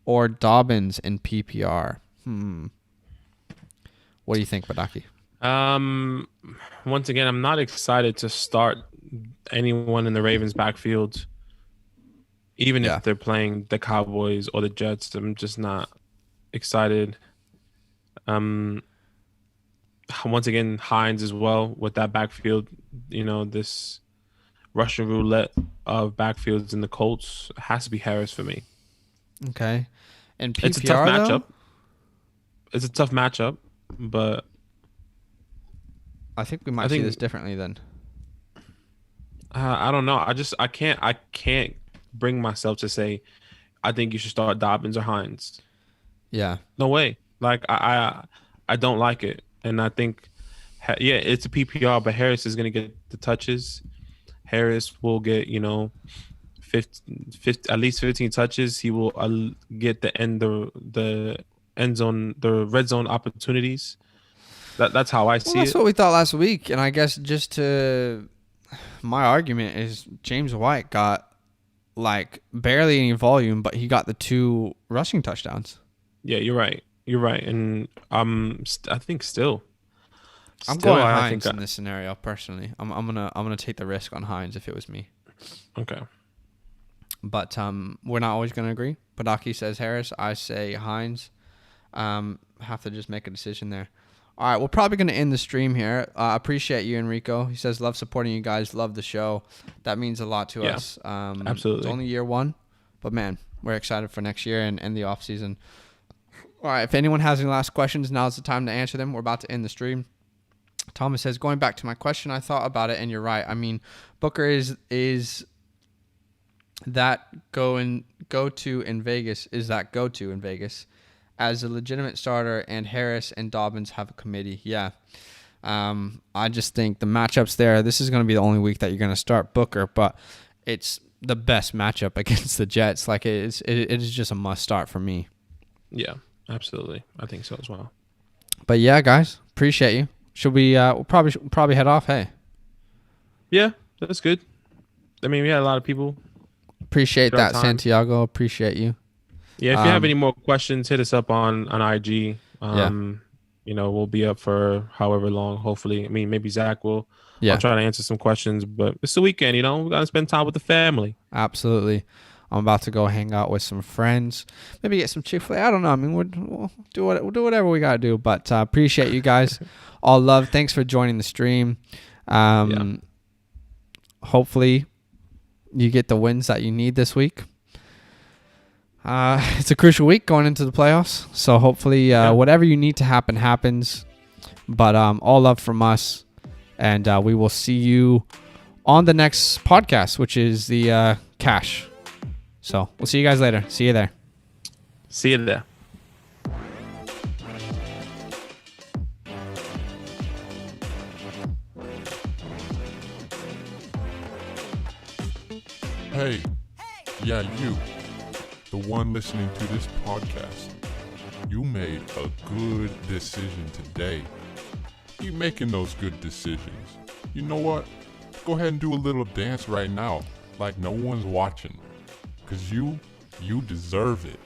Speaker 2: or Dobbins in PPR. What do you think, Badaki?
Speaker 3: Once again, I'm not excited to start anyone in the Ravens backfield, even
Speaker 2: Yeah.
Speaker 3: if they're playing the Cowboys or the Jets. I'm just not excited. Once again, Hines as well with that backfield. This Russian roulette of backfields in the Colts has to be Harris for me.
Speaker 2: Okay. And PPR,
Speaker 3: It's a tough matchup.
Speaker 2: though?
Speaker 3: It's a tough matchup, but
Speaker 2: I think we might see this differently then.
Speaker 3: I don't know. I can't bring myself to say I think you should start Dobbins or Hines.
Speaker 2: Yeah.
Speaker 3: No way. Like I don't like it, and I think it's a PPR, but Harris is gonna get the touches. Harris will get 50, at least 15 touches. He will get the end zone, the red zone opportunities. That's how I see
Speaker 2: That's
Speaker 3: it.
Speaker 2: what we thought last week. And I guess my argument is James White got like barely any volume, but he got the 2 rushing touchdowns.
Speaker 3: Yeah, you're right. And I think still.
Speaker 2: I'm going Hines in this scenario personally. I'm gonna take the risk on Hines if it was me.
Speaker 3: Okay.
Speaker 2: But we're not always gonna agree. Padaki says Harris. I say Hines. Have to just make a decision there. All right, we're probably going to end the stream here. Appreciate you, Enrico. He says, love supporting you guys. Love the show. That means a lot to us.
Speaker 3: Absolutely.
Speaker 2: It's only year 1, but, man, we're excited for next year and the offseason. All right, if anyone has any last questions, now's the time to answer them. We're about to end the stream. Thomas says, going back to my question, I thought about it, and you're right. I mean, Booker is that go-to in Vegas as a legitimate starter, and Harris and Dobbins have a committee. Yeah. I just think the matchups there, this is going to be the only week that you're going to start Booker, but it's the best matchup against the Jets. Like it is just a must start for me.
Speaker 3: Yeah, absolutely. I think so as well.
Speaker 2: But yeah, guys, appreciate you. Should we we'll probably head off? Hey.
Speaker 3: Yeah, that's good. I mean, we had a lot of people.
Speaker 2: Appreciate that, Santiago. Appreciate you.
Speaker 3: Yeah, if you have any more questions, hit us up on IG. We'll be up for however long, hopefully. I mean, maybe Zach will.
Speaker 2: Yeah.
Speaker 3: I'll try to answer some questions, but it's the weekend, we got to spend time with the family.
Speaker 2: Absolutely. I'm about to go hang out with some friends. Maybe get some Chick-fil-A. I don't know. I mean, we'll do whatever we got to do, but appreciate you guys. All love. Thanks for joining the stream. Hopefully you get the wins that you need this week. It's a crucial week going into the playoffs, so hopefully whatever you need to happen happens. But all love from us, and we will see you on the next podcast, which is the Cash. So we'll see you guys later. See you there.
Speaker 3: See you there.
Speaker 1: Hey, yeah, you. The one listening to this podcast, you made a good decision today. Keep making those good decisions. You know what? Go ahead and do a little dance right now, like no one's watching. Because you deserve it.